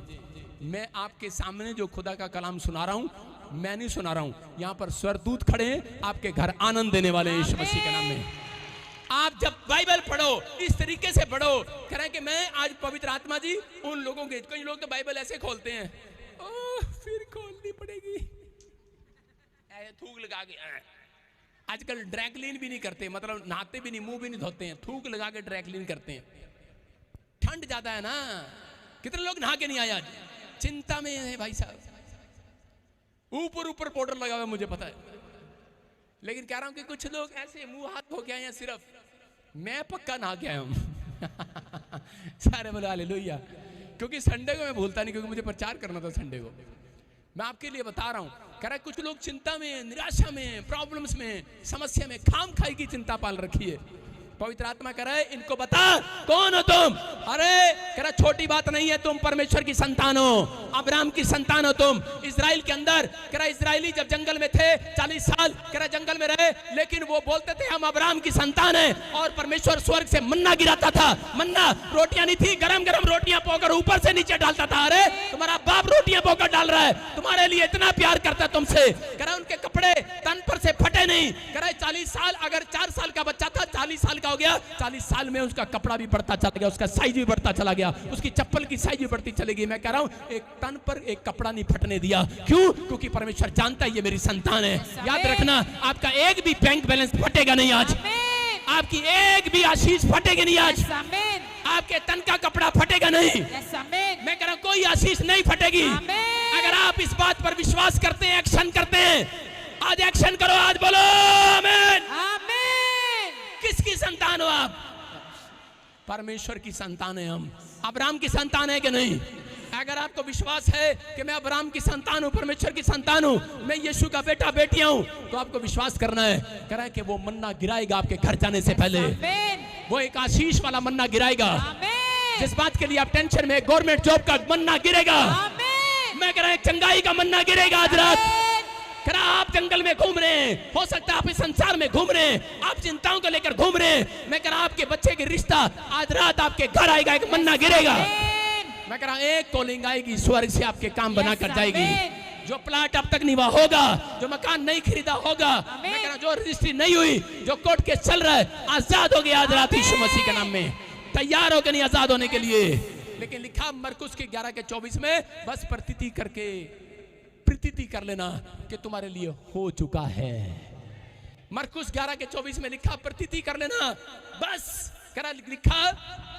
मैं आपके सामने जो खुदा का कलाम सुना रहा हूं, मैं नहीं सुना रहा हूं। यहां पर स्वर्गदूत खड़े हैं, आपके घर आनंद देने वाले यीशु मसीह के नाम में। आप जब बाइबल पढ़ो इस तरीके से पढ़ो, कह रहे हैं कि मैं आज पवित्र आत्मा जी उन लोगों के, कई लोग तो बाइबल ऐसे खोलते हैं, फिर खोलनी पड़ेगी ऐसे थूक लगा के। आजकल ड्राई क्लीन भी नहीं करते, मतलब नहाते भी नहीं, मुंह भी नहीं धोते हैं, थूक लगा के ड्राई क्लीन करते हैं। ठंड ज्यादा है ना, कितने लोग नहा के नहीं आए आज, चिंता में है भाई साहब, ऊपर पाउडर लगा हुआ मुझे पता है, लेकिन कह रहा हूं कि कुछ लोग ऐसे मुंह हाथ धो के आए हैं सिर्फ। मैं पक्का नहा के आया हूं सारे बोले हालेलुया, क्योंकि संडे को मैं भूलता नहीं, क्योंकि मुझे प्रचार करना था संडे को। मैं आपके लिए बता रहा हूं, कह रहा है कुछ लोग चिंता में, निराशा में, प्रॉब्लम्स में, समस्या में खाम खाई की चिंता पाल रखी है। पवित्र आत्मा कह रहा है इनको बता कौन हो तुम? अरे कह रहा छोटी बात नहीं है, तुम परमेश्वर की संतान हो, अब्राहम की संतान हो तुम। इजराइल के अंदर कह रहा इजराइली जब जंगल में थे 40 साल कह रहा जंगल में रहे, लेकिन वो बोलते थे हम अब्राहम की संतान है। और परमेश्वर स्वर्ग से मन्ना गिराता था, मन्ना रोटियां नहीं थी, गरम गरम रोटियां पोकर ऊपर से नीचे डालता था। अरे तुम्हारा बाप रोटियां पोकर डाल रहा है, तुम्हारे लिए इतना प्यार करता है तुमसे। कह रहा उनके कपड़े तन पर से फटे नहीं। कह रहा 40 साल, अगर 4 साल का बच्चा था 40 साल का हो गया, 40 साल में उसका कपड़ा भी बढ़ता चला गया, उसका साइज भी बढ़ता चला गया, उसकी चप्पल की साइज भी बढ़ती चलेगी। मैं कह रहा हूं एक तन पर एक कपड़ा नहीं फटने दिया। क्यों? क्योंकि परमेश्वर जानता है ये मेरी संतान है। याद रखना आपका एक भी बैंक बैलेंस फटेगा नहीं आज, आपकी एक भी आशीष फटेगी नहीं आज, आपके तन का कपड़ा फटेगा नहीं। मैं कह रहा हूं कोई आशीष नहीं फटेगी। अगर आप इस बात पर विश्वास करते हैं, एक्शन करते हैं, आज एक्शन करो, आज बोलो आमीन। किसकी संतान हो आप? परमेश्वर की संतान है हम। अब्राहम की संतान है कि नहीं? अगर आपको विश्वास है कि मैं अब्राहम की संतान हूं, परमेश्वर की संतान हूं, मैं यीशु का बेटा बेटियां हूं, तो आपको विश्वास करना है। कह रहा है कि वो मन्ना गिराएगा आपके घर जाने से पहले, वो एक आशीष वाला मन्ना गिराएगा। जिस बात के लिए आप टेंशन में, गवर्नमेंट जॉब का मन्ना गिरेगा। मैं कह रहा हूं चंगाई का मन्ना गिरेगा आज रात। कह रहा आप जंगल में घूम रहे हैं, हो सकता है आप इस संसार में घूम रहे हैं, आप चिंताओं को लेकर घूम रहे हैं। मैं कह रहा आपके बच्चे की रिश्ता आज रात आपके घर आएगा, एक मन्ना गिरेगा। मैं कह रहा हूं एक कॉलिंग आएगी, स्वर्ग से आपके काम बना कर जाएगी। जो प्लाट अब तक नहीं हुआ होगा, जो मकान नहीं खरीदा होगा, मैं कह रहा जो रजिस्ट्री नहीं हुई, जो कोर्ट केस चल रहा है, आजाद हो गया आज रात यीशु मसीह के नाम में। तैयार हो के नहीं आजाद होने के लिए? लेकिन लिखा मरकुस के 11:24 में, बस प्रतीति कर लेना कि तुम्हारे लिए हो चुका है। मरकुस 11:24 में लिखा प्रतीति कर लेना, बस करा लिखा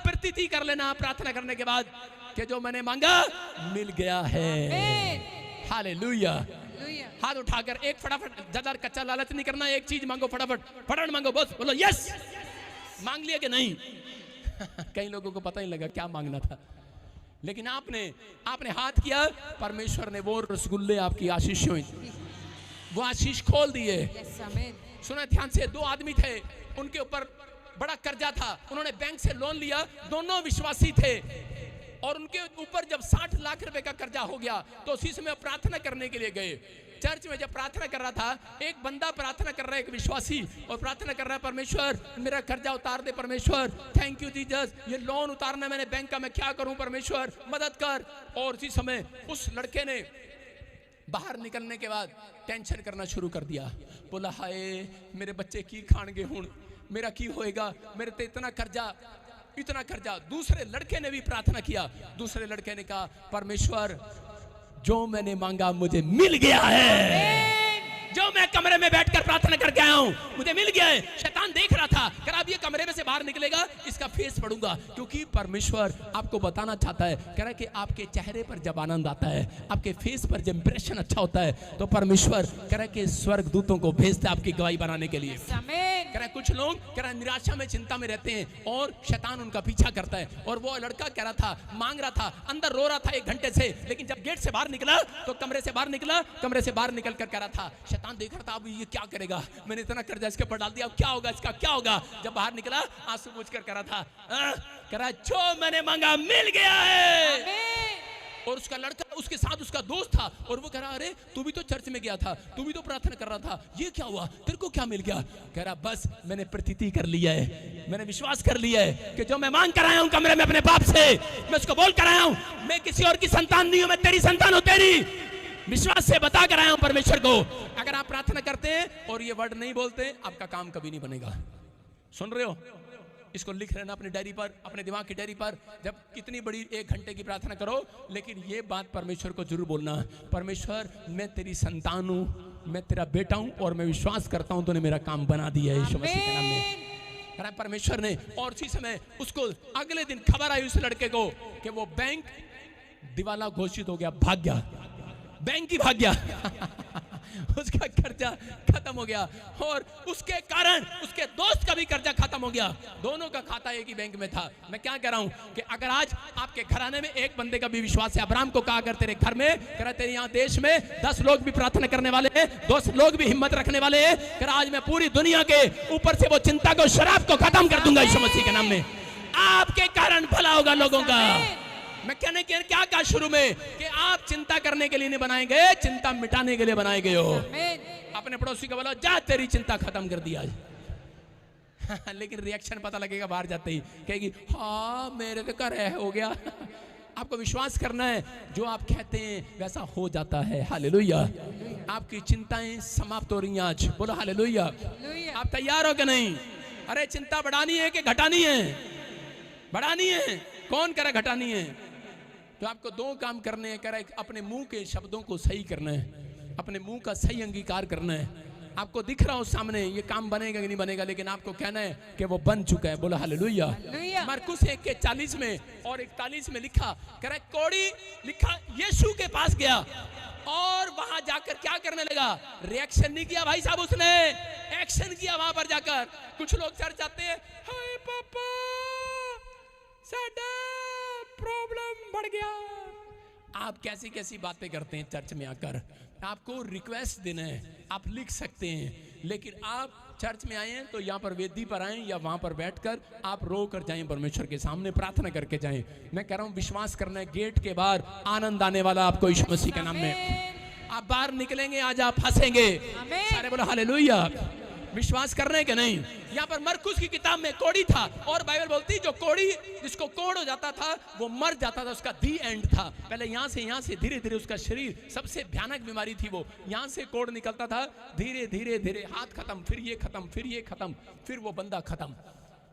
प्रतीति कर लेना प्रार्थना करने के बाद कि जो मैंने मांगा मिल गया है। हालेलुया। हाथ उठाकर एक फटाफट, ज्यादा कच्चा लालच नहीं करना, एक चीज मांगो फटाफट मांगो, बस बोलो यस। मांग लिया कि नहीं? कई लोगों को पता ही लगा क्या मांगना था, लेकिन आपने हाथ किया, परमेश्वर ने वो रसगुल्ले आपकी आशीष हुई, वो आशीष खोल दिए। सुना ध्यान से, 2 आदमी थे, उनके ऊपर बड़ा कर्जा था, उन्होंने बैंक से लोन लिया, दोनों विश्वासी थे, और उनके ऊपर जब 60 लाख रुपए का कर्जा हो गया तो उसी समय प्रार्थना करने के लिए गए। चर्च में जब प्रार्थना कर रहा था, एक बंदा प्रार्थना कर रहा है, एक विश्वासी, और प्रार्थना कर रहा है परमेश्वर मेरा कर्जा उतार दे, परमेश्वर थैंक यू जीसस, ये लोन उतारना मैंने बैंक का, मैं क्या करूं परमेश्वर मदद कर। और उसी समय उस लड़के ने बाहर निकलने के बाद टेंशन करना शुरू कर दिया। बोला हाय मेरे बच्चे की खाणगे हुण, मेरा की होएगा, मेरे ते इतना कर्जा। दूसरे लड़के ने भी प्रार्थना किया। दूसरे लड़के ने कहा परमेश्वर जो मैंने मांगा मुझे मिल गया है, जो मैं कमरे में बैठकर प्रार्थना करके आया हूं मुझे मिल गया है। शैतान देख रहा था कि अब ये कमरे में से बाहर निकलेगा इसका फेस पढ़ूंगा, क्योंकि परमेश्वर आपको बताना चाहता है, कह रहा है कि आपके चेहरे पर जब आनंद आता है, आपके फेस पर जब इंप्रेशन अच्छा होता है, तो परमेश्वर कह रहा है कि स्वर्ग दूतों को भेजता है आपकी गवाही बनाने के लिए। कह रहा है कुछ लोग कह रहा है निराशा में चिंता में रहते हैं और शैतान उनका पीछा करता है। और वो लड़का कह रहा था, मांग रहा था, अंदर रो रहा था 1 घंटे से, लेकिन जब गेट से बाहर निकला तो कमरे से बाहर निकल कर कह रहा था, शैतान देख रहा था अब ये क्या करेगा, मैंने इतना कर्जा इसके ऊपर डाल दिया, अब क्या होगा, इसका क्या होगा। जब बाहर निकला आंसू पोंछ कर कह रहा था, कह रहा जो मैंने मांगा मिल गया है। और उसका लड़का उसके साथ उसका दोस्त था और वो कह रहा अरे तू भी तो चर्च में गया था, तू भी तो प्रार्थना कर रहा था, ये क्या हुआ, तेरे को क्या मिल गया। कह रहा बस मैंने प्रतीति कर लिया है, मैंने विश्वास कर लिया है कि जो मैं मांग कर आया हूं कमरे में अपने बाप से, मैं उसको बोल कर आया हूं मैं किसी और की संतान नहीं हूं, मैं तेरी संतान हूं, तेरी विश्वास से बता कर आया हूं परमेश्वर को। अगर आप प्रार्थना करते हैं और ये वर्ड नहीं बोलते आपका काम कभी नहीं बनेगा। सुन रहे हो, इसको लिख लेना अपनी डायरी पर, अपने दिमाग की डायरी पर। जब कितनी बड़ी 1 घंटे की प्रार्थना करो, लेकिन ये बात परमेश्वर को जरूर बोलना, परमेश्वर मैं तेरी संतान हूं, मैं तेरा बेटा हूं और मैं विश्वास करता हूं तूने मेरा काम बना दिया है यीशु मसीह के नाम में। परमेश्वर ने, और उसी समय उसको अगले दिन खबर आई उस लड़के को कि वो बैंक दिवाला घोषित हो गया, भाग गया, बैंक ही भाग गया उसका कर्जा खत्म हो गया और उसके कारण उसके दोस्त का भी कर्जा खत्म हो गया। दोनों का खाता एक ही बैंक में था। मैं क्या कह रहा हूं कि अगर आज आपके घराने में एक बंदे का भी विश्वास है, अब्राहम को कहा अगर तेरे घर में, कह तेरे यहाँ देश में 10 लोग भी प्रार्थना करने वाले हैं, 10 लोग भी हिम्मत रखने वाले हैं, कह आज मैं पूरी दुनिया के ऊपर से वो चिंता को, शराब को खत्म कर दूंगा यीशु मसीह के नाम में। आपके कारण भला होगा लोगों का। मैं कहने के क्या कहा शुरू में कि आप चिंता करने के लिए नहीं बनाए गए, चिंता मिटाने के लिए बनाए गए हो। अपने पड़ोसी को बोलो जा तेरी चिंता खत्म कर दिया लेकिन रिएक्शन पता लगेगा बाहर जाते ही, कहेगी हाँ मेरे तो घर है हो गया आपको विश्वास करना है, जो आप कहते हैं वैसा हो जाता है। हालेलुया। आपकी चिंताएं समाप्त हो रही हैं आज, बोलो हालेलुया। आप तैयार हो कि नहीं? अरे चिंता बढ़ानी है कि घटानी है? बढ़ानी है। कौन करे घटानी है? तो आपको 2 काम करने हैं। कह रहा है अपने मुंह के शब्दों को सही करना है, अपने मुंह का सही अंगीकार करना है। आपको दिख रहा हो सामने ये काम बनेगा कि नहीं बनेगा, लेकिन आपको कहना है कि वो बन चुका है। बोलो हालेलुया। मरकुस 1:40 में और 41 में लिखा, कह रहा है कौड़ी लिखा यीशु के पास गया और वहां जाकर क्या करने लगा? रिएक्शन नहीं किया भाई साहब, उसने एक्शन किया वहां पर जाकर। कुछ लोग चर्च जाते हैं, हाय पापा साडा प्रॉब्लम बढ़ गया। आप कैसी कैसी बातें करते हैं चर्च में आकर। आपको रिक्वेस्ट देना है, आप लिख सकते हैं, लेकिन आप चर्च में आए हैं तो यहाँ पर वेदी पर आए या वहां पर बैठकर आप रो कर जाएं, परमेश्वर के सामने प्रार्थना करके जाएं। मैं कह रहा हूं विश्वास करना है, गेट के बाहर आनंद आने वाला आपको यीशु मसीह के नाम में। आप बाहर निकलेंगे, आज आप हंसेंगे। सारे बोलो हालेलुया। विश्वास करने के नहीं। यहाँ पर मरकुस की किताब में कोड़ी था और बाइबल बोलती जो कोड़ी जिसको कोड़ हो जाता था वो मर जाता था, उसका दी एंड था। पहले यहाँ से धीरे धीरे उसका शरीर, सबसे भयानक बीमारी थी वो, यहाँ से कोड़ निकलता था, धीरे धीरे धीरे हाथ खत्म, फिर ये खत्म, फिर ये खत्म, फिर वो बंदा खत्म।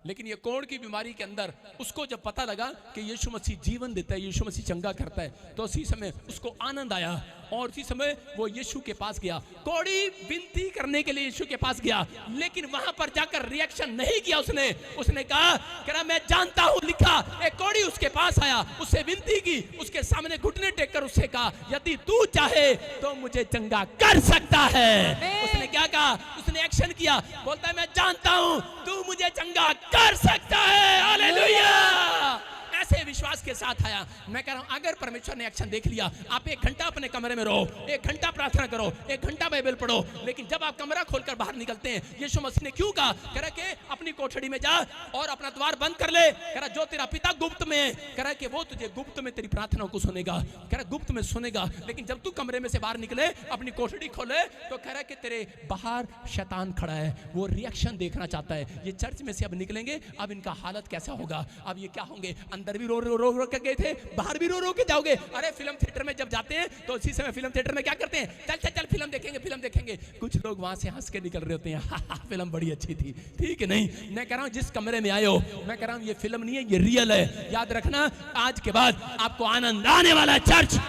लेकिन ये कोड़ की बीमारी के अंदर उसको जब पता लगा कि यीशु मसीह जीवन देता है, यीशु मसीह चंगा करता है, तो उसी समय उसको आनंद आया और उसी समय वो यीशु के पास गया। कोड़ी विनती करने के लिए यीशु के पास गया, लेकिन वहां पर जाकर रिएक्शन नहीं किया उसने कहा मैं जानता हूं, लिखा एक कोड़ी उसके पास आया, उससे विनती की, उसके सामने घुटने टेक कर उससे कहा यदि तू चाहे तो मुझे चंगा कर सकता है। उसने क्या कहा? उसने एक्शन किया, बोलता है मैं जानता हूं तू मुझे चंगा कर सकता है। हालेलुया। ऐसे विश्वास के साथ आया। मैं कह रहा हूं अगर परमेश्वर ने एक्शन देख लिया, आप 1 घंटा अपने कमरे में रहो, 1 घंटा प्रार्थना करो, 1 घंटा बाइबल पढ़ो, लेकिन जब आप कमरा खोलकर बाहर निकलते हैं, यीशु मसीह ने क्यों कहा? कह रहा कि अपनी कोठड़ी में जा और अपना द्वार बंद कर ले। कह रहा जो तेरा पिता गुप्त में है, कह रहा कि वो तुझे गुप्त में तेरी प्रार्थनाओं को सुनेगा। कह रहा गुप्त में सुनेगा, लेकिन जब तू कमरे में से बाहर निकले, अपनी कोठड़ी खोले, तो कह रहा कि तेरे बाहर शैतान खड़ा है, वो रिएक्शन देखना चाहता है। ये चर्च में से अब निकलेंगे, अब इनका हालत कैसा होगा, अब ये क्या होंगे, अंदर भी रो रो रो रो के गए थे, बाहर भी रो रो के जाओगे। अरे फिल्म थिएटर में जब जाते हैं तो उसी समय फिल्म थिएटर में क्या करते हैं, चल चल चल फिल्म देखेंगे फिल्म देखेंगे। कुछ लोग वहां से हंस के निकल रहे होते हैं, फिल्म बड़ी अच्छी थी, ठीक है नहीं। मैं कह रहा हूं जिस कमरे में आए हो, मैं कह रहा हूं ये फिल्म नहीं है, ये रियल है। याद रखना आज के बाद आपको आनंद आने वाला है चर्च।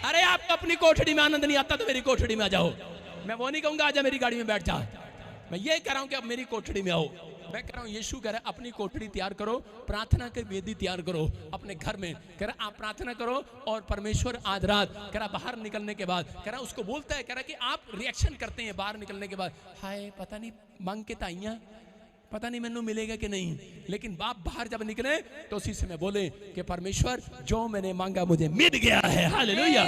अरे आपको अपनी कोठड़ी में आनंद नहीं आता तो मेरी कोठड़ी में आ जाओ। मैं वो नहीं कहूंगा आजा मेरी गाड़ी में बैठ जा, मैं ये कह रहा हूं कि अब मेरी कोठड़ी में आओ। मैं कह रहा हूं यीशु कह रहा है अपनी कोठड़ी तैयार करो, प्रार्थना की वेदी तैयार करो अपने घर में। कह रहा आप प्रार्थना करो और परमेश्वर आज रात कह रहा बाहर निकलने के बाद कह रहा उसको बोलता है, कह रहा कि आप रिएक्शन करते हैं बाहर निकलने के बाद, हाय पता नहीं मांग के ताइयां, पता नहीं मैनू मिलेगा कि नहीं। लेकिन बाप बाहर जब निकले तो उसी समय बोले कि परमेश्वर जो मैंने मांगा मुझे मिल गया है। हालेलुया।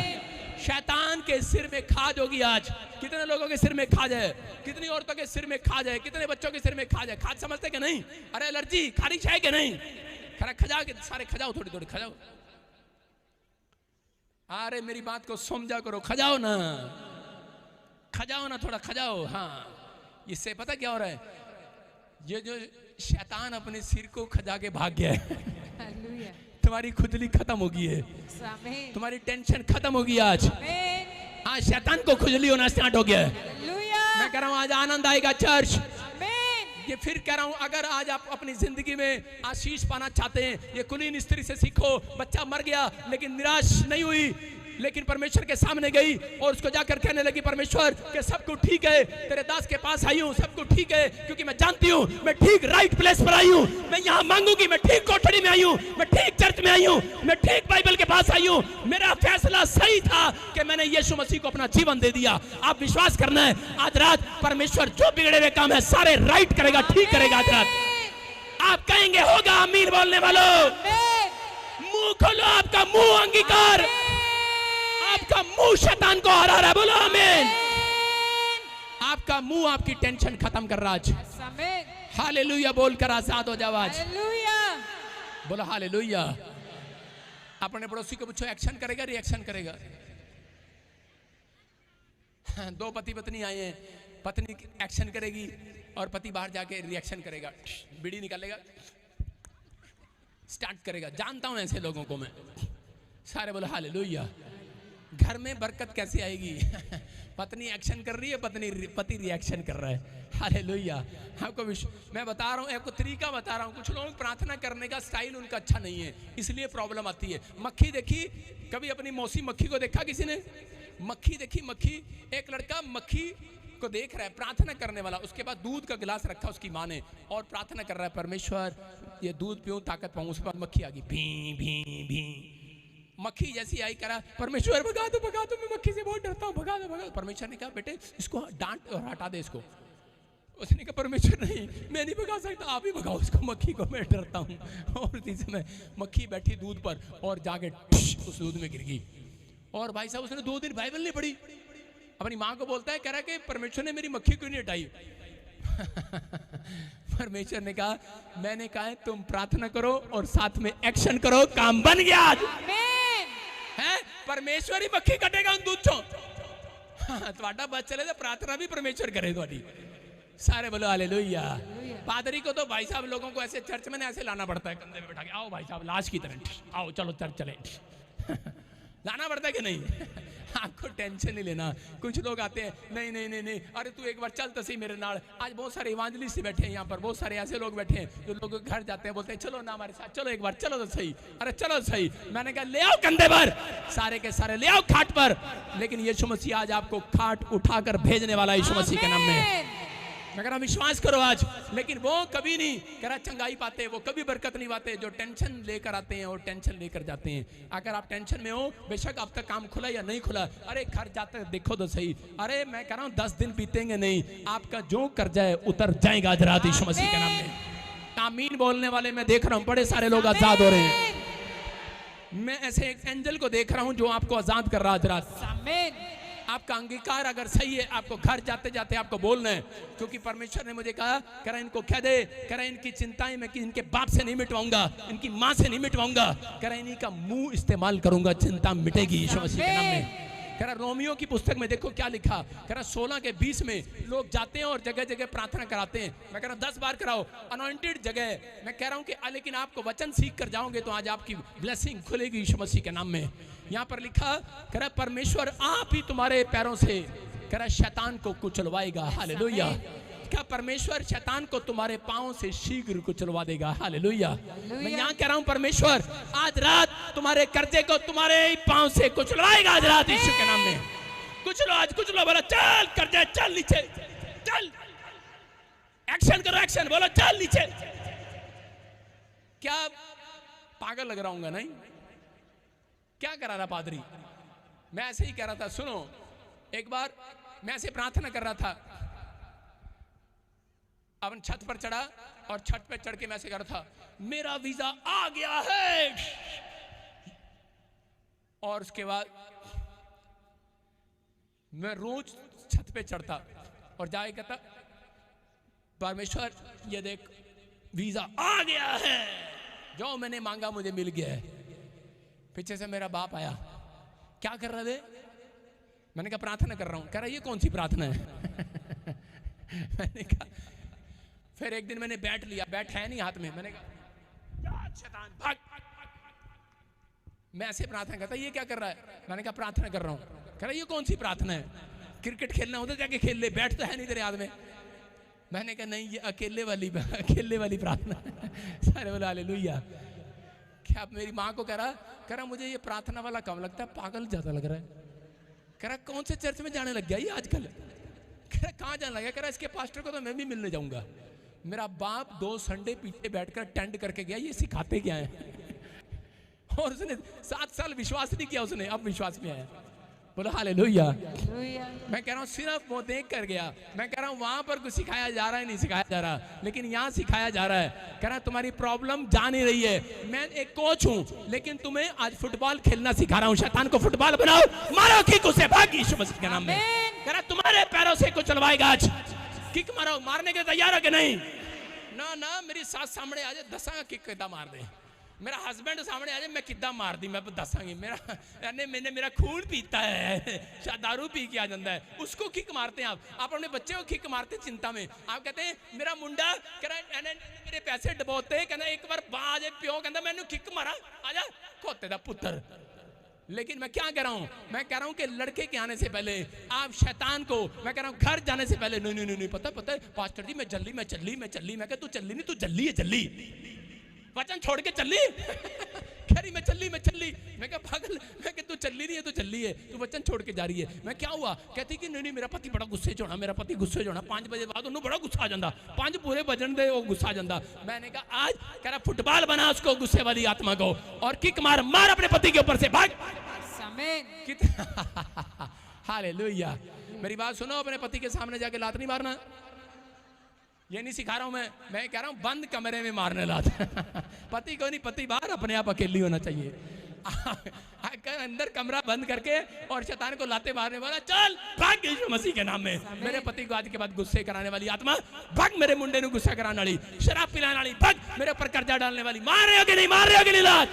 शैतान के सिर में खाज होगी आज। कितने लोगों के सिर में खाज है, कितनी औरतों के सिर में खाज है, कितने बच्चों के सिर में खाज है। खाज समझते कि नहीं? अरे एलर्जी खारिश है कि नहीं? खरा खजाओ के सारे खजाओ, थोड़ी थोड़ी खजाओ। अरे मेरी बात को समझा करो, खजाओ ना, खजाओ ना, थोड़ा खजाओ। हाँ, इससे पता क्या हो रहा है, ये जो शैतान अपने सिर को खजा के भाग गया है, तुम्हारी खुजली खत्म होगी है, तुम्हारी टेंशन खत्म होगी आज। आज शैतान को खुजली होना स्टार्ट हो गया है। मैं कह रहा हूं आज आनंद आएगा चर्च। ये फिर कह रहा हूं अगर आज आप अपनी जिंदगी में आशीष पाना चाहते हैं, ये कुलीन स्त्री से सीखो। बच्चा मर गया लेकिन निराश नहीं हुई, लेकिन परमेश्वर के सामने गई और उसको जाकर कहने लगी परमेश्वर के सब कुछ ठीक है, तेरे दास के पास आई हूँ, सब कुछ ठीक है, क्योंकि मैं जानती हूँ मैं ठीक राइट प्लेस पर आई हूँ, मैं यहाँ मांगूंगी, मैं ठीक कोठड़ी में आई हूँ, मैं ठीक चर्च में आई हूँ, मैं ठीक बाइबल के पास आई हूँ। मेरा फैसला सही था कि मैंने यीशु मसीह को अपना जीवन दे दिया। आप विश्वास करना है आज रात परमेश्वर जो बिगड़े हुए काम है सारे राइट करेगा, ठीक करेगा। आज रात आप कहेंगे होगा आमीन बोलने वालों। मुंह खोलो, आपका मुंह अंगीकार, आपका मुंह शैतान को हरा रहा है। बोलो आमीन। आपका मुंह आपकी टेंशन खत्म कर रहा है। हालेलुया बोलकर आजाद हो जाओ आज। बोलो हालेलुया। अपने पड़ोसी को पूछो एक्शन करेगा रिएक्शन करेगा। दो पति पत्नी आए हैं, पत्नी एक्शन करेगी और पति बाहर जाके रिएक्शन करेगा, बीड़ी निकालेगा, स्टार्ट करेगा। जानता हूं ऐसे लोगों को मैं। सारे बोलो हालेलुया। घर में बरकत कैसे आएगी? पत्नी एक्शन कर रही है, पति रिएक्शन कर रहा है। हालेलुया। आपको मैं बता रहा हूँ, आपको तरीका बता रहा हूँ। कुछ लोग प्रार्थना करने का स्टाइल उनका अच्छा नहीं है, इसलिए प्रॉब्लम आती है। मक्खी देखी कभी अपनी मौसी मक्खी को देखा किसी ने? मक्खी देखी, मक्खी। एक लड़का मक्खी को देख रहा है, प्रार्थना करने वाला। उसके बाद दूध का गिलास रखा उसकी माँ ने और प्रार्थना कर रहा है परमेश्वर ये दूध पीऊं ताकत पाऊं। उसके बाद मक्खी आ गई, भी भी भी। मक्खी जैसी आई, करा परमेश्वर भगा दो, मैं मक्खी से बहुत डरता हूँ, भगा दो। परमेश्वर ने कहा बेटे इसको डांट और हटा दे इसको। उसने कहा परमेश्वर नहीं, मैं नहीं भगा सकता, आप ही भगाओ इसको, मक्खी को मैं डरता हूँ। और इसी समय मक्खी बैठी दूध पर और जाके उस दूध में गिर गई। और भाई साहब उसने 2 दिन बाइबल नहीं पढ़ी। अपनी माँ को बोलता है, कह रहा है कि परमेश्वर ने मेरी मक्खी क्यों नहीं हटाई? परमेश्वर ने कहा, मैंने कहा है तुम प्रार्थना करो और साथ में एक्शन करो, काम बन गया आज। है परमेश्वर ही मक्खी कटेगा उन दूध चों। ਤੁਹਾਡਾ बच चले तो प्रार्थना भी परमेश्वर करे ਤੁਹਾਡੀ। सारे बोलो हालेलुया। पादरी को तो भाई साहब लोगों को ऐसे चर्च में ऐसे लाना पड़ता है, कंधे पे बैठा के, आओ भाई साहब लाश की तरह आओ, चलो चर्च चले। लाना पड़ता है कि नहीं? आपको टेंशन नहीं लेना। कुछ लोग आते हैं, नहीं नहीं नहीं नहीं, अरे तू एक बार चल तो सही मेरे नाल। आज बहुत सारे इवांजलिस्ट बैठे हैं यहाँ पर, बहुत सारे ऐसे लोग बैठे हैं जो लोग घर जाते हैं, बोलते हैं चलो ना हमारे साथ, चलो एक बार, चलो तो सही, अरे चलो सही। मैंने कहा ले आओ कंधे पर, सारे के सारे ले आओ खाट पर। लेकिन यीशु मसीह आज आपको खाट उठाकर भेजने वाला, यीशु मसीह के नाम में। मैं कह रहा विश्वास करो आज। लेकिन वो कभी नहीं कह रहा चंगाई पाते, वो कभी बरकत नहीं पाते। जो टेंशन लेकर आते हैं और टेंशन लेकर जाते हैं। अगर आप टेंशन में हो, बेशक अब तक काम खुला या नहीं खुला, अरे घर जाते देखो तो सही। अरे मैं कह रहा हूँ 10 दिन बीतेंगे नहीं, आपका जो कर्जा है उतर जाएगा आज रात यीशु मसीह के नाम में। आमीन बोलने वाले मैं देख रहा हूँ बड़े सारे लोग आजाद हो रहे हैं। मैं ऐसे एक एंजल को देख रहा हूँ जो आपको आजाद कर रहा है आज रात। आपका अंगीकार अगर सही है, आपको घर जाते जाते आपको बोलना है, क्योंकि परमेश्वर ने मुझे कहा, कह रहा इनको कह दे, कह रहा इनकी चिंताएं मैं इनके बाप से नहीं मिटवाऊंगा, इनकी माँ से नहीं मिटवाऊंगा, कह रहा इन्हीं का मुंह इस्तेमाल करूंगा, चिंता मिटेगी यीशु मसीह के नाम में। कह रहा रोमियो की पुस्तक में देखो क्या लिखा, कह रहा 16 के 20 में लोग जाते हैं और जगह जगह प्रार्थना कराते हैं। मैं कह रहा 10 बार कराओ, अनॉइंटेड जगह। मैं कह रहा हूं कि लेकिन आपको वचन सीख कर जाओगे तो आज आपकी ब्लेसिंग खुलेगी यीशु मसीह के नाम में। यहाँ पर लिखा, कह रहा परमेश्वर आप ही तुम्हारे पैरों से कह रहा शैतान को कुचलवाएगा। हालेलुया। क्या परमेश्वर शैतान को तुम्हारे पांव से शीघ्र कुचलवा देगा। हालेलुया। मैं यहाँ कह रहा हूँ परमेश्वर आज रात तुम्हारे कर्जे को तुम्हारे पांव से कुचलवाएगा आज रात यीशु के नाम में। कुचलो आज, कुचलो। बोलो चल कर्जे, चल नीचे, चल। एक्शन करो, एक्शन बोलो, चल नीचे। क्या पागल लग रहा हूँ नहीं? क्या करा रहा पादरी? मैं ऐसे ही कह रहा था। सुनो, एक बार मैं ऐसे प्रार्थना कर रहा था, अपन छत पर चढ़ा और छत पे चढ़ के मैं ऐसे कर रहा था, मेरा वीजा आ गया है। और उसके बाद मैं रोज छत पे चढ़ता और जाके कहता परमेश्वर ये देख वीजा आ गया है, जो मैंने मांगा मुझे मिल गया है। पीछे से मेरा बाप आया, क्या कर रहे थे? मैंने कहा प्रार्थना कर रहा हूं। कह रहा ये कौन सी प्रार्थना है? मैंने कहा, फिर एक दिन मैंने बैट लिया, बैट है नहीं हाथ में, मैंने कहा शैतान भाग। मैं ऐसे प्रार्थना करता, ये क्या कर रहा है? मैंने कहा प्रार्थना कर रहा हूं। कह रहा ये कौन सी प्रार्थना है? क्रिकेट खेलना होता जाके खेल ले, बैट तो है नहीं तेरे हाथ में। मैंने कहा नहीं, ये अकेले वाली प्रार्थना। सारे बोले हालेलुया। क्या मेरी माँ को कह रहा मुझे ये प्रार्थना वाला कम लगता है, पागल ज्यादा लग रहा है। कह रहा कौन से चर्च में जाने लग गया ये आजकल? कह रहा कहाँ जाने लगा? कह रहा इसके पास्टर को तो मैं भी मिलने जाऊंगा। मेरा बाप 2 संडे पीछे बैठकर टेंड करके गया, ये सिखाते क्या है। और उसने 7 साल विश्वास नहीं किया, उसने अब विश्वास में आया। बोलो हालेलुया। मैं कह रहा हूँ सिर्फ वो देख कर गया। मैं कह रहा हूँ वहां पर कुछ सिखाया जा रहा है, नहीं सिखाया जा रहा, लेकिन यहाँ सिखाया जा रहा है। कह रहा तुम्हारी प्रॉब्लम जा नहीं रही है। मैं एक कोच हूँ, लेकिन तुम्हें आज फुटबॉल खेलना सिखा रहा हूँ। शैतान को फुटबॉल बनाओ, मारो किक उसे, भाग यीशु मसीह के नाम में। कह रहा तुम्हारे पैरों से कुछ चलवाएगा आज। किक मारो, मारने के तैयार हो कि नहीं? ना मेरी सास सामने आ जाए, दसा किक किदा मार दे। मेरा हस्बैंड सामने आ जाए, मैं किदा मार दी, मैं दसांगी। मेरा खून पीता है, शायद दारू पी के आ जाता है, उसको किक मारते हैं आप अपने बच्चे को किक मारते चिंता में। आप कहते हैं मेरा मुंडा कह रहा मेरे पैसे डबोते, कहना एक बार बाज प्यो कहता मैंने किक मारा, आजा खोते दा पुत्र। लेकिन मैं क्या कह रहा हूं? मैं कह रहा हूं कि लड़के के आने से पहले आप शैतान को, मैं कह रहा हूं घर जाने से पहले, नहीं पता है पास्टर जी मैं चली। मैं कह तू चली नहीं, तू जल्ली है, जल्ली वचन छोड़ के चली। कह रही मैं चली। मैं कहा पागल, मैं कह तू चली नहीं है, तू चली है, तू वचन छोड़ के जा रही है। मैं क्या हुआ? कहती कि नहीं मेरा पति बड़ा गुस्से होना, मेरा पति गुस्से होना। 5 बजे बाद उन्होंने बड़ा गुस्सा आ जाता, 5 पूरे बजन दे वो गुस्सा आ जाता। मैंने कहा आज कह रहा फुटबॉल बना उसको, गुस्से वाली आत्मा को, और किक मार अपने पति के ऊपर से, भाग। हालेलुया। मेरी बात सुनो, अपने पति के सामने जाके लात नहीं मारना। ये नहीं सिखा रहा हूं मैं कह रहा हूं बंद कमरे में मारने लात। पति को नहीं, पति बाहर अपने आप अकेली होना चाहिए। अंदर कमरा बंद करके और शैतान को लाते मारने वाला, चल भाग यीशु मसीह के नाम में। मेरे पति को आज के बाद गुस्से कराने वाली आत्मा भाग, मेरे मुंडे ने गुस्सा कराने वाली, शराब पिलाने वाली भाग, मेरे ऊपर कर्जा डालने वाली, मार रहे हो कि नहीं लात।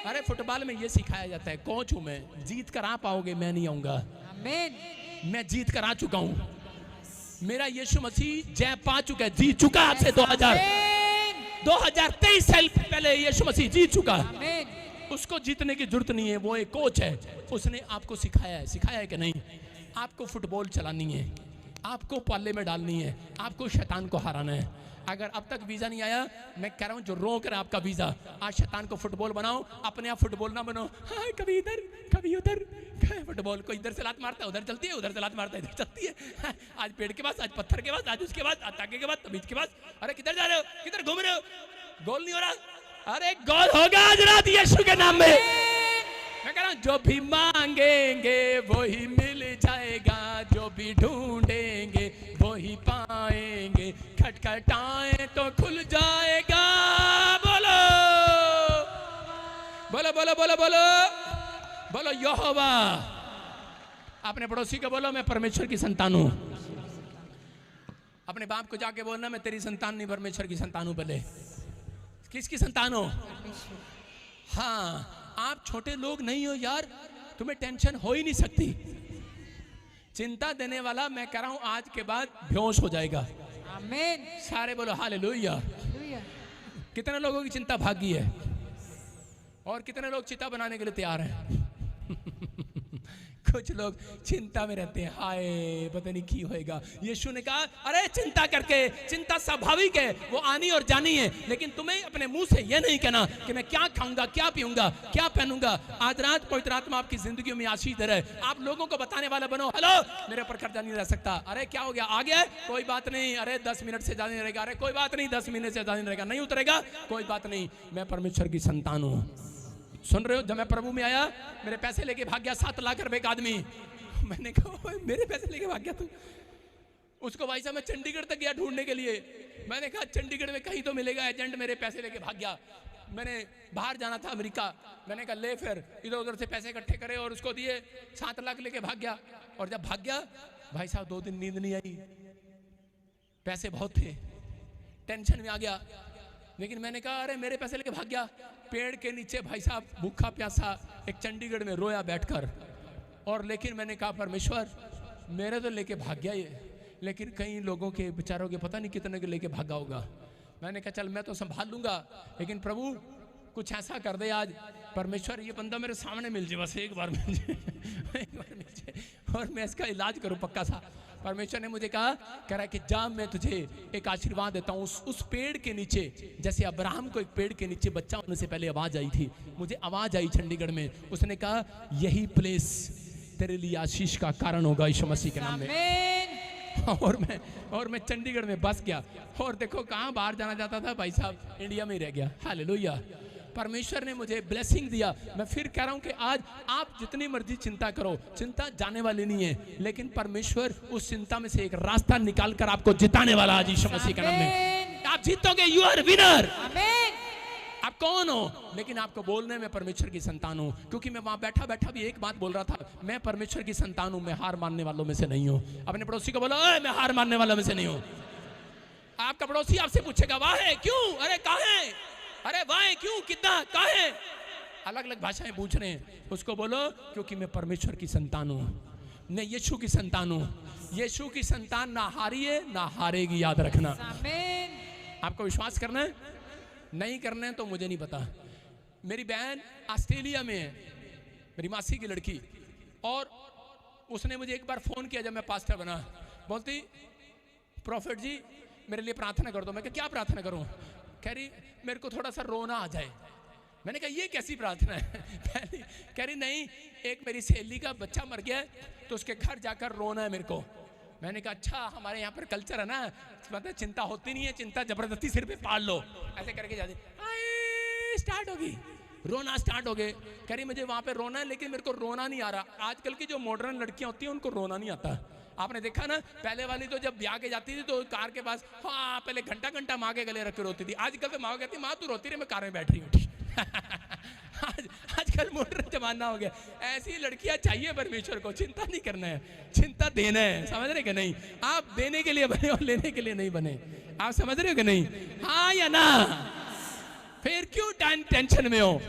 अरे फुटबॉल में ये सिखाया जाता है, कोच हूं मैं, जीत कर आ पाओगे, मैं नहीं आऊंगा। मैं जीत कर आ चुका हूं, मेरा यीशु मसीह जय पा चुका है, जीत चुका। आज से 2023 साल पहले यीशु मसीह जीत चुका। उसको जीतने की जरूरत नहीं है, वो एक कोच है, उसने आपको सिखाया है कि नहीं? आपको फुटबॉल चलानी है, आपको पाले में डालनी है, आपको शैतान को हराना है। अगर अब तक वीजा नहीं आया, मैं कह रहा हूं जो रोक रहा है आपका वीजा, आज शैतान को फुटबॉल बनाओ, अपने आप फुटबॉल ना बनो। हाँ, कभी इधर कभी उधर, फुटबॉल को इधर से लात मारता है, उधर चलती है, उधर से लात मारता है, इधर चलती है। आज पेड़ के पास, आज पत्थर के पास, आज उसके बाद, आज ताके के बाद, तबीज के पास। अरे किधर जा रहे हो, किधर घूम रहे हो? गोल नहीं हो रहा। अरे गोल होगा आज रात यीशु के नाम में। मैं कह रहा हूं जो भी मांगेंगे वो ही मिल जाएगा, जो भी ढूंढेंगे वो ही पाएंगे, खटखटाएं तो खुल जाएगा। बोलो बोलो बोलो बोलो बोलो बोलो यहोवा। अपने पड़ोसी को बोलो मैं परमेश्वर की संतान हूं। अपने बाप को जाके बोलना मैं तेरी संतान नहीं, परमेश्वर की संतान हूं। पहले किसकी संतान हो? हाँ, आप छोटे लोग नहीं हो यार, तुम्हें टेंशन हो ही नहीं सकती। चिंता देने वाला मैं कह रहा हूं आज के बाद बेहोश हो जाएगा। आमीन। सारे बोलो हालेलुया। हालेलुया। कितने लोगों की चिंता भागी है और कितने लोग चिंता बनाने के लिए तैयार हैं? कुछ लोग चिंता में रहते हैं, हाय पता नहीं की होएगा। यीशु ने कहा अरे चिंता करके, चिंता स्वाभाविक है, वो आनी और जानी है, लेकिन तुम्हें अपने मुंह से ये नहीं कहना कि मैं क्या खाऊंगा, क्या पीऊंगा, क्या पहनूंगा। आज रात पवित्र आत्मा आपकी जिंदगी में आशीष दे रहा है। आप लोगों को बताने वाला बनो, हेलो मेरे ऊपर खर्चा नहीं रह सकता, अरे क्या हो गया, आ गया कोई बात नहीं, अरे 10 मिनट से ज्यादा नहीं रहेगा, अरे कोई बात नहीं 10 मिनट से ज्यादा नहीं रहेगा, नहीं उतरेगा कोई बात नहीं, मैं परमेश्वर की संतान हूं। सुन रहे हो? जब मैं प्रभु में आया मेरे पैसे लेके भाग गया 7 लाख रुपए का आदमी। मैंने कहा मेरे पैसे लेके भाग गया तू? उसको भाई साहब मैं चंडीगढ़ तक गया ढूंढने के लिए। मैंने कहा चंडीगढ़ में कहीं तो मिलेगा एजेंट, मेरे पैसे लेके भाग गया। मैंने बाहर जाना था अमेरिका, मैंने कहा ले फिर, इधर उधर से पैसे इकट्ठे करे और उसको दिए, 7 लाख लेके भाग गया। और जब भाग गया भाई साहब 2 दिन नींद नहीं आई, पैसे बहुत थे, टेंशन में आ गया। लेकिन मैंने कहा अरे मेरे पैसे लेके भाग गया। पेड़ के नीचे भाई साहब भूखा प्यासा एक चंडीगढ़ में रोया बैठकर। और लेकिन मैंने कहा परमेश्वर मेरे तो लेके भाग गया ये, लेकिन कई लोगों के बेचारों के पता नहीं कितने के लेके भागा होगा। मैंने कहा चल मैं तो संभाल लूंगा, लेकिन प्रभु कुछ ऐसा कर दे आज, परमेश्वर ये बंदा मेरे सामने मिल जाए, बस एक बार मिल जाए, एक बार मिल जाए और मैं इसका इलाज करूं पक्का सा। परमेश्वर ने मुझे कह रहा कि जा मैं तुझे एक आशीर्वाद देता हूँ। उस पेड़ के नीचे, जैसे अब्राहम को एक पेड़ के नीचे बच्चा होने से पहले आवाज आई थी, मुझे आवाज आई चंडीगढ़ में, उसने कहा यही प्लेस तेरे लिए आशीष का कारण होगा यीशु मसीह के नाम में। और मैं चंडीगढ़ में बस गया और देखो कहाँ बाहर जाना चाहता था भाई साहब, इंडिया में ही रह गया। हालेलुया। परमेश्वर ने मुझे ब्लेसिंग दिया। मैं फिर कह रहा हूं कि आज आप जितनी मर्जी चिंता करो, चिंता जाने वाली नहीं है, लेकिन परमेश्वर उस चिंता में से एक रास्ता निकाल कर आपको जिताने वाला आज यीशु मसीह के नाम में। आप जीतोगे, यू आर विनर। आप कौन हो? लेकिन आपको बोलने में परमेश्वर की संतान हूं, क्योंकि मैं वहां बैठा बैठा भी एक बात बोल रहा था, मैं परमेश्वर की संतान हूं, मैं हार मानने वालों में से नहीं हूं। अपने पड़ोसी को बोलो मैं हार मानने वालों में से नहीं हूं। आपका पड़ोसी आपसे पूछेगा वाह है क्यों, अरे कहां है, अरे वाह क्यों, कितना, कहां है, अलग अलग भाषाएं पूछ रहे हैं। उसको बोलो क्योंकि मैं परमेश्वर की संतान हूं, मैं यीशु की संतान हूं। यीशु की संतान ना हारी है ना हारेगी, याद रखना। आपको विश्वास करना है, नहीं करना है तो मुझे नहीं पता। मेरी बहन ऑस्ट्रेलिया में है, मेरी मासी की लड़की, और उसने मुझे एक बार फोन किया जब मैं पास्टर बना, बोलती प्रॉफिट जी मेरे लिए प्रार्थना कर दो। मैं क्या प्रार्थना करूं? कह रही मेरे को थोड़ा सा रोना आ जाए। मैंने कहा ये कैसी प्रार्थना है? कह रही नहीं, एक मेरी सहेली का बच्चा मर गया है तो उसके घर जाकर रोना है मेरे को। मैंने कहा अच्छा, हमारे यहाँ पर कल्चर है ना, मतलब चिंता होती नहीं है, चिंता जबरदस्ती सिर पे पाल लो, ऐसे करके जाती, स्टार्ट होगी, रोना स्टार्ट हो गए। कह रही मुझे वहाँ पे रोना है, लेकिन मेरे को रोना नहीं आ रहा। आजकल की जो मॉडर्न लड़कियाँ होती हैं उनको रोना नहीं आता। आपने देखा ना, पहले वाली तो जब ब्याह के जाती थी तो कार के पास हाँ पहले घंटा घंटा माँ के गले रख के रोती थी। आजकल तो माँ कहती माँ तू रोती रही, मैं कार में बैठ रही हूँ। आजकल मॉडर्न जमाना हो गया। ऐसी लड़कियां चाहिए परमेश्वर को, चिंता नहीं करना है, चिंता देना है। समझ रहे कि नहीं? आप देने के लिए बने और लेने के लिए नहीं बने। आप समझ रहे हो कि नहीं? हाँ या ना? फिर क्यों टेंशन में हो?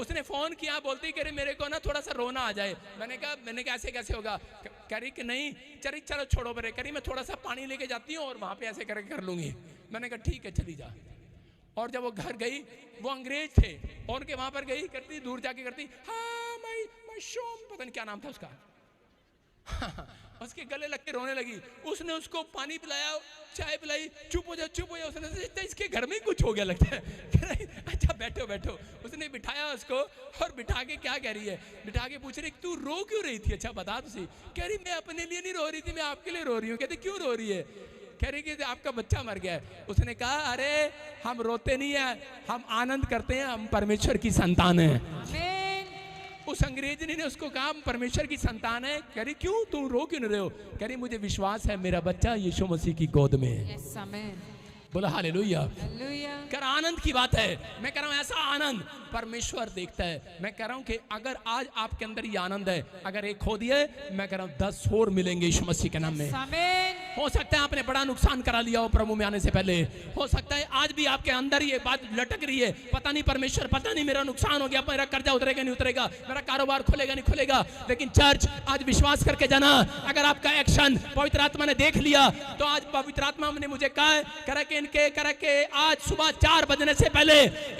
उसने फोन किया, बोलती कह रही मेरे को ना थोड़ा सा रोना आ जाए। मैंने कहा ऐसे कैसे होगा? कह रही कि नहीं चलो छोड़ो मेरे। कह रही मैं थोड़ा सा पानी लेके जाती हूँ और वहां पे ऐसे करके कर लूंगी। मैंने कहा ठीक है चली जा। और जब वो घर गई, वो अंग्रेज थे और उनके वहां पर गई, करती दूर जाके करती हाँ मैं शोम, पता नहीं क्या नाम था उसका, उसके गले लग के रोने लगी। उसने उसको पानी पिलाया, चाय पिलाई, चुप हो जा। उसने इसके घर में ही कुछ हो गया लगता है। अच्छा बैठो बैठो। उसने बिठाया उसको और बिठा के क्या कह रही है, बिठा के पूछ रही तू रो क्यों रही थी? अच्छा बता तुझे। कह रही मैं अपने लिए नहीं रो रही थी, मैं आपके लिए रो रही हूँ। कहते क्यों रो रही है? कह रही कि आपका बच्चा मर गया है। उसने कहा अरे हम रोते नहीं है, हम आनंद करते हैं, हम परमेश्वर की संतान हैं। उस अंग्रेजनी ने उसको कहा परमेश्वर की संतान है। कह रही क्यों, तुम रो क्यों नहीं रहे हो? कह रही मुझे विश्वास है मेरा बच्चा यीशु मसीह की गोद में है। बोला हालेलुया। कर आनंद की बात है। मैं कह रहा हूं ऐसा आनंद परमेश्वर देखता है। मैं कह रहा हूं कि अगर आज आपके अंदर ये आनंद है, अगर एक खो दिया, मैं कह रहा हूं 10 और मिलेंगे यीशु मसीह के नाम में। हो सकता है आपने बड़ा नुकसान करा लिया हो प्रभु में आने से पहले, हो सकता है आज भी आपके अंदर ये बात लटक रही है, पता नहीं परमेश्वर, पता नहीं मेरा नुकसान हो गया, मेरा कर्जा उतरेगा नहीं उतरेगा, मेरा कारोबार खुलेगा नहीं खुलेगा। लेकिन चर्च आज विश्वास करके जाना, अगर आपका एक्शन पवित्र आत्मा ने देख लिया तो आज पवित्र आत्मा ने मुझे कहा कि आज सुबह 4 बजने से पहले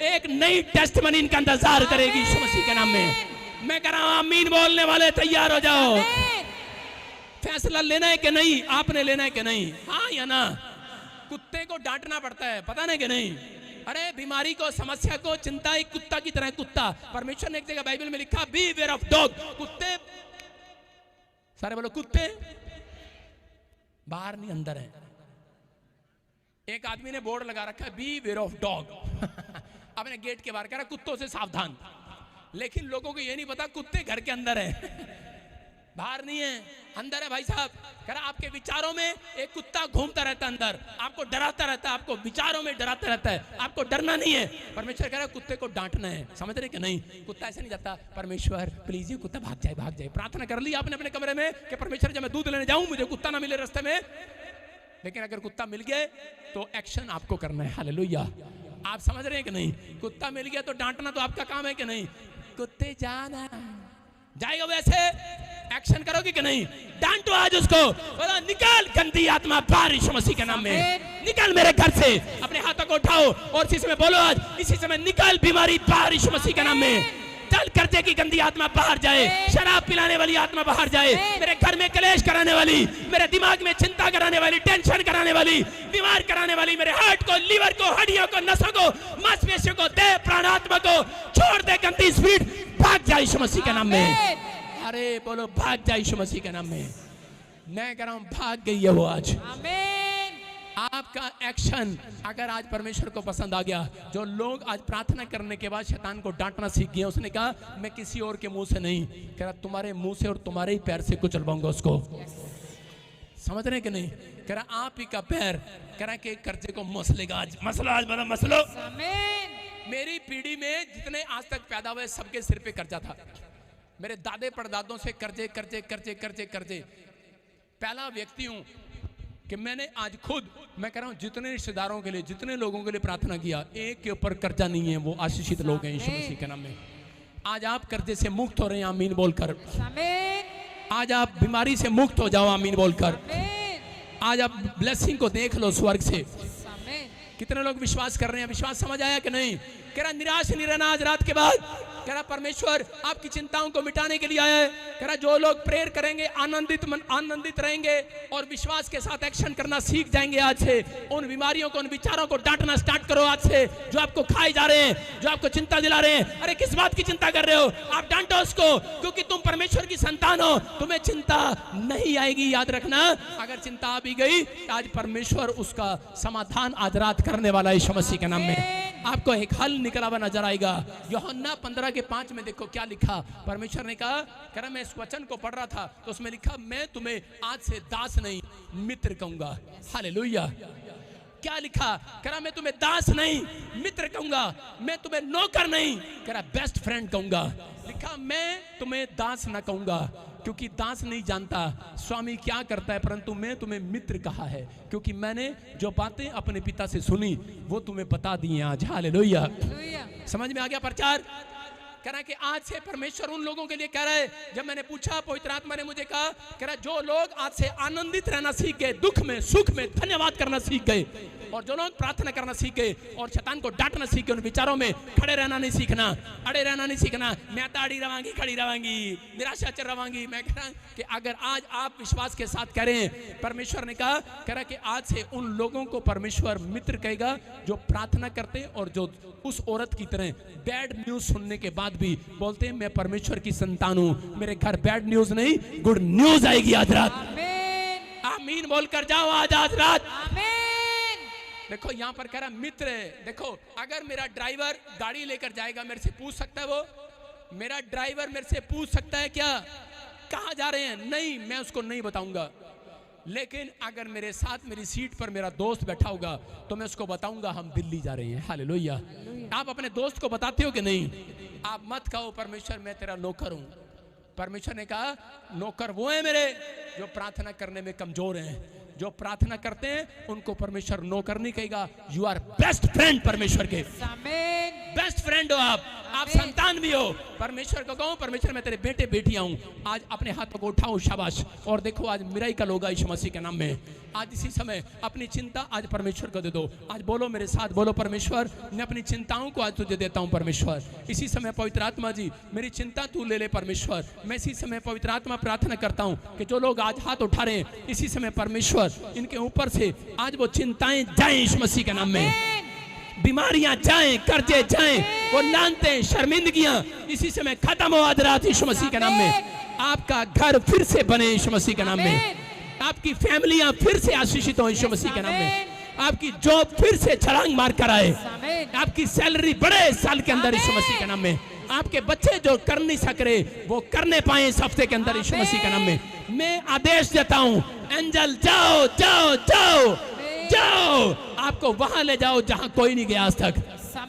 एक नई टेस्टमनी इनका इंतजार करेगी यीशु मसीह के नाम में। मैं कह रहा हूं आमीन बोलने वाले तैयार हो जाओ। फैसला लेना है कि नहीं, आपने लेना है कि नहीं, हाँ या ना। कुत्ते को डांटना पड़ता है, पता नहीं कि नहीं। अरे बीमारी को, समस्या को, चिंता एक कुत्ता की तरह, कुत्ता। परमेश्वर ने एक जगह बाइबल में लिखा बी वेयर ऑफ डॉग, कुत्ते, सारे बोलो कुत्ते बाहर नहीं अंदर है। एक आदमी ने बोर्ड लगा रखा है बी वेयर ऑफ डॉग अपने गेट के बाहर, कह रहा कुत्तों से सावधान। लेकिन लोगों को ये नहीं पता कुत्ते घर के अंदर है बाहर नहीं है, अंदर है भाई साहब। कह रहा आपके विचारों में एक कुत्ता घूमता रहता है अंदर, आपको डराता रहता है, आपको विचारों में डराता रहता है, आपको डरना नहीं है। परमेश्वर कह रहा है कुत्ते को डांटना है, समझ रहे कि नहीं। कुत्ता ऐसे नहीं जाता परमेश्वर प्लीज ये कुत्ता भाग जाए भाग जाए। प्रार्थना कर ली आपने अपने कमरे में कि परमेश्वर जब मैं दूध लेने जाऊं मुझे कुत्ता ना मिले रास्ते में। लेकिन अगर कुत्ता मिल गया तो एक्शन आपको करना है। हालेलुया, आप समझ रहे हैं कि नहीं। कुत्ता मिल गया तो डांटना तो आपका काम है कि नहीं। कुत्ते जाना जाएगा, वैसे एक्शन करोगे कि नहीं। डांटो आज उसको, बोला निकाल गंदी आत्मा बाहर यीशु मसीह के नाम में, निकाल मेरे घर से। अपने हाथों को उठाओ और इसी समय बोलो आज, इसी समय निकाल बीमारी बाहर यीशु मसीह के नाम में। चल कर्जे की गंदी आत्मा बाहर जाए, शराब पिलाने वाली आत्मा बाहर जाए, मेरे घर में कलेश कराने वाली, मेरे दिमाग में चिंता कराने वाली, टेंशन कराने वाली, बीमार कराने वाली, मेरे हार्ट को, लीवर को, हड्डियों को, नसों को, मांसपेशियों को, देह प्राण आत्मा को छोड़ दे गंदी स्पिरिट, भाग जाए यीशु मसीह के नाम में। अरे बोलो भाग जाए यीशु मसीह के नाम में। मैं कह रहा हूं भाग गई है वो आज। आपका एक्शन अगर आज परमेश्वर को पसंद आ गया, जो लोग आज प्रार्थना करने के बाद शैतान को डांटना सीख गए, उसने कहा मैं किसी और के मुंह से नहीं, कह रहा तुम्हारे मुंह से और तुम्हारे ही पैर से कुचलवाऊंगा उसको। समझ रहे कि नहीं। कह रहा आप ही का पैर, कह रहा कि कर्जे को मसलेगा आज, मसलो आज, बड़ा मसलो। मेरी पीढ़ी में जितने आज तक पैदा हुए सबके सिर पे कर्जा था। मेरे दादे परदादों से कर्जे कर्जे कर्जे कर्जे कर्जे। पहला व्यक्ति हूं कि मैंने आज खुद, मैं कह रहा हूं जितने रिश्तेदारों के लिए, जितने लोगों के लिए प्रार्थना किया, एक के ऊपर कर्जा नहीं है, वो आशीषित लोग हैं यीशु मसीह के नाम में। आज आप कर्जे से मुक्त हो रहे हैं, आमीन बोलकर। आज आप बीमारी से मुक्त हो जाओ, आमीन बोलकर। आज आप ब्लेसिंग को देख लो स्वर्ग से। कितने लोग विश्वास कर रहे हैं, विश्वास समझ आया कि नहीं। कह रहा निराश नहीं रहना आज रात के बाद। कह रहा परमेश्वर आपकी चिंताओं को मिटाने के लिए आया है। कह रहा जो लोग प्रेयर करेंगे आनंदित रहेंगे और विश्वास के साथ एक्शन करना सीख जाएंगे आज से। उन बीमारियों को, उन विचारों को डांटना स्टार्ट करो आज से, जो आपको खाए जा रहे हैं, जो आपको चिंता दिला रहे हैं। अरे किस बात की चिंता कर रहे हो, आप डांटो उसको, क्योंकि तुम परमेश्वर की संतान हो, तुम्हें चिंता नहीं आएगी। याद रखना, अगर चिंता आ भी गई आज परमेश्वर उसका समाधान आज रात करने वाला है यीशु मसीह के नाम में। आपको एक हल निकला हुआ नजर आएगा। यूहन्ना 15:5 में देखो क्या लिखा। परमेश्वर ने कहा, कह रहा मैं इस वचन को पढ़ रहा था तो उसमें लिखा मैं तुम्हें आज से दास नहीं मित्र कहूंगा। हालेलुया। क्या लिखा, कह रहा मैं तुम्हें दास नहीं मित्र कहूंगा, मैं तुम्हें नौकर नहीं, कह रहा बेस्ट फ्रेंड कहूंगा। लिखा मैं तुम्हें दास ना कहूंगा, क्योंकि दास नहीं जानता स्वामी क्या करता है, परंतु मैं तुम्हें मित्र कहा है, क्योंकि मैंने जो बातें अपने पिता से सुनी वो तुम्हें बता दी हैं आज। हालेलुया। समझ में आ गया प्रचार। कह रहा कि आज से परमेश्वर उन लोगों के लिए कह रहा है, जब मैंने पूछा पवित्र आत्मा ने मुझे कहा, कह रहा जो लोग आज से आनंदित रहना सीख गए, दुख में सुख में धन्यवाद करना सीख गए, और जो लोग प्रार्थना करना सीख गए और शैतान को डांटना सीख गए, उन विचारों में खड़े रहना नहीं सीखना, अड़े रहना नहीं सीखना। मैं ताड़ी रवांगी, खड़ी रवांगी, निराशा चल रवांगी। मैं कह रहा कि अगर आज आप विश्वास के साथ करें, परमेश्वर ने कहा, कह रहा कि आज से उन लोगों को परमेश्वर मित्र कहेगा जो प्रार्थना करते और जो उस औरत की तरह बैड न्यूज सुनने के बाद भी बोलते हैं मैं परमेश्वर की संतान हूं, मेरे घर बैड न्यूज नहीं गुड न्यूज आएगी आज रात। आमीन बोलकर जाओ आज रात। देखो यहाँ पर कह रहा मित्र है। देखो अगर मेरा ड्राइवर गाड़ी लेकर जाएगा, मेरे से पूछ सकता है, वो मेरा ड्राइवर मेरे से पूछ सकता है क्या कहाँ जा रहे हैं? नहीं, मैं उसको नहीं बताऊंगा। लेकिन अगर मेरे साथ मेरी सीट पर मेरा दोस्त बैठा होगा तो मैं उसको बताऊंगा हम दिल्ली जा रहे हैं। हालेलुया। आप अपने दोस्त को बताते हो कि नहीं? आप मत कहो परमेश्वर मैं तेरा नौकर हूं। परमेश्वर ने कहा नौकर वो है मेरे जो प्रार्थना करने में कमजोर हैं, जो प्रार्थना करते हैं उनको परमेश्वर नो करनी कहेगा। यू आर बेस्ट फ्रेंड परमेश्वर के, आमीन। बेस्ट फ्रेंड हो आप संतान भी हो। परमेश्वर को कहो, परमेश्वर मैं तेरे बेटे बेटियां हूं। आज अपने हाथों को उठाओ, शाबाश। और देखो आज मिराकल होगा यीशु मसीह के नाम में। आज इसी समय अपनी चिंता आज परमेश्वर को दे दो। आज बोलो मेरे साथ, बोलो परमेश्वर मैं अपनी चिंताओं को आज तुझे देता हूं परमेश्वर। इसी समय पवित्र आत्मा जी मेरी चिंता तू ले ले परमेश्वर। मैं इसी समय पवित्र आत्मा प्रार्थना करता हूं कि जो लोग आज हाथ उठा रहे हैं इसी समय परमेश्वर इनके ऊपर से आज वो चिंताएं जाएं यीशु मसीह के नाम में। बीमारियां जाएं, कर्जे जाएं, वो लानतें, शर्मिंदगियां इसी समय खत्म हो आज रात यीशु मसीह के नाम में। आपका घर फिर से बने यीशु मसीह के नाम में। आपकी फैमिलियां फिर से आशीषित हो यीशु मसीह के नाम में। आपकी जॉब फिर से छलांग मार कर आए। आपकी सैलरी बढ़े इस साल के अंदर यीशु मसीह के नाम में। आपके बच्चे जो कर नहीं सक रहे वो करने पाए इस हफ्ते के अंदर यीशु मसीह के नाम में। मैं आदेश देता हूं, एंजल जाओ जाओ जाओ जाओ, आपको वहां ले जाओ जहां कोई नहीं गया आज तक।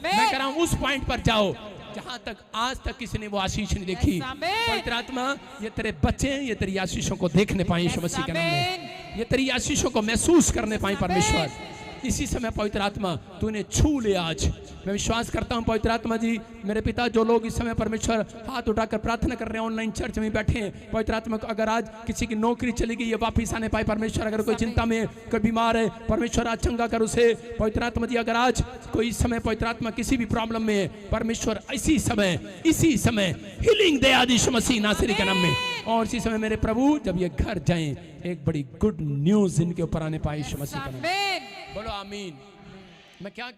मैं कह रहा हूं उस पॉइंट पर जाओ जहां तक आज तक किसी ने वो आशीष नहीं देखी। पवित्र आत्मा ये तेरे बच्चे हैं, ये तेरी आशीषों को देखने पाए यीशु मसीह के नाम में। ये तेरी आशीषों को महसूस करने पाए परमेश्वर। इसी समय पवित्र आत्मा तूने छू ले। आज मैं विश्वास करता हूं पवित्र आत्मा जी मेरे पिता जो लोग इस समय परमेश्वर हाथ उठाकर प्रार्थना कर रहे हैं, ऑनलाइन चर्च में बैठे हैं, पवित्र आत्मा को अगर आज किसी की नौकरी चली गई, ये वापिस आने पाए परमेश्वर। अगर कोई चिंता में, कोई बीमार है परमेश्वर आज चंगा कर उसे। पवित्र आत्मा जी अगर आज कोई इस समय पवित्र आत्मा किसी भी प्रॉब्लम में है परमेश्वर इसी समय हीलिंग दे आज यीशु मसीह नासरी के नाम में। और इसी समय मेरे प्रभु जब ये घर जाएं एक बड़ी गुड न्यूज इनके ऊपर आने पाए यीशु मसीह के नाम में। बोलो आमीन। मैं क्या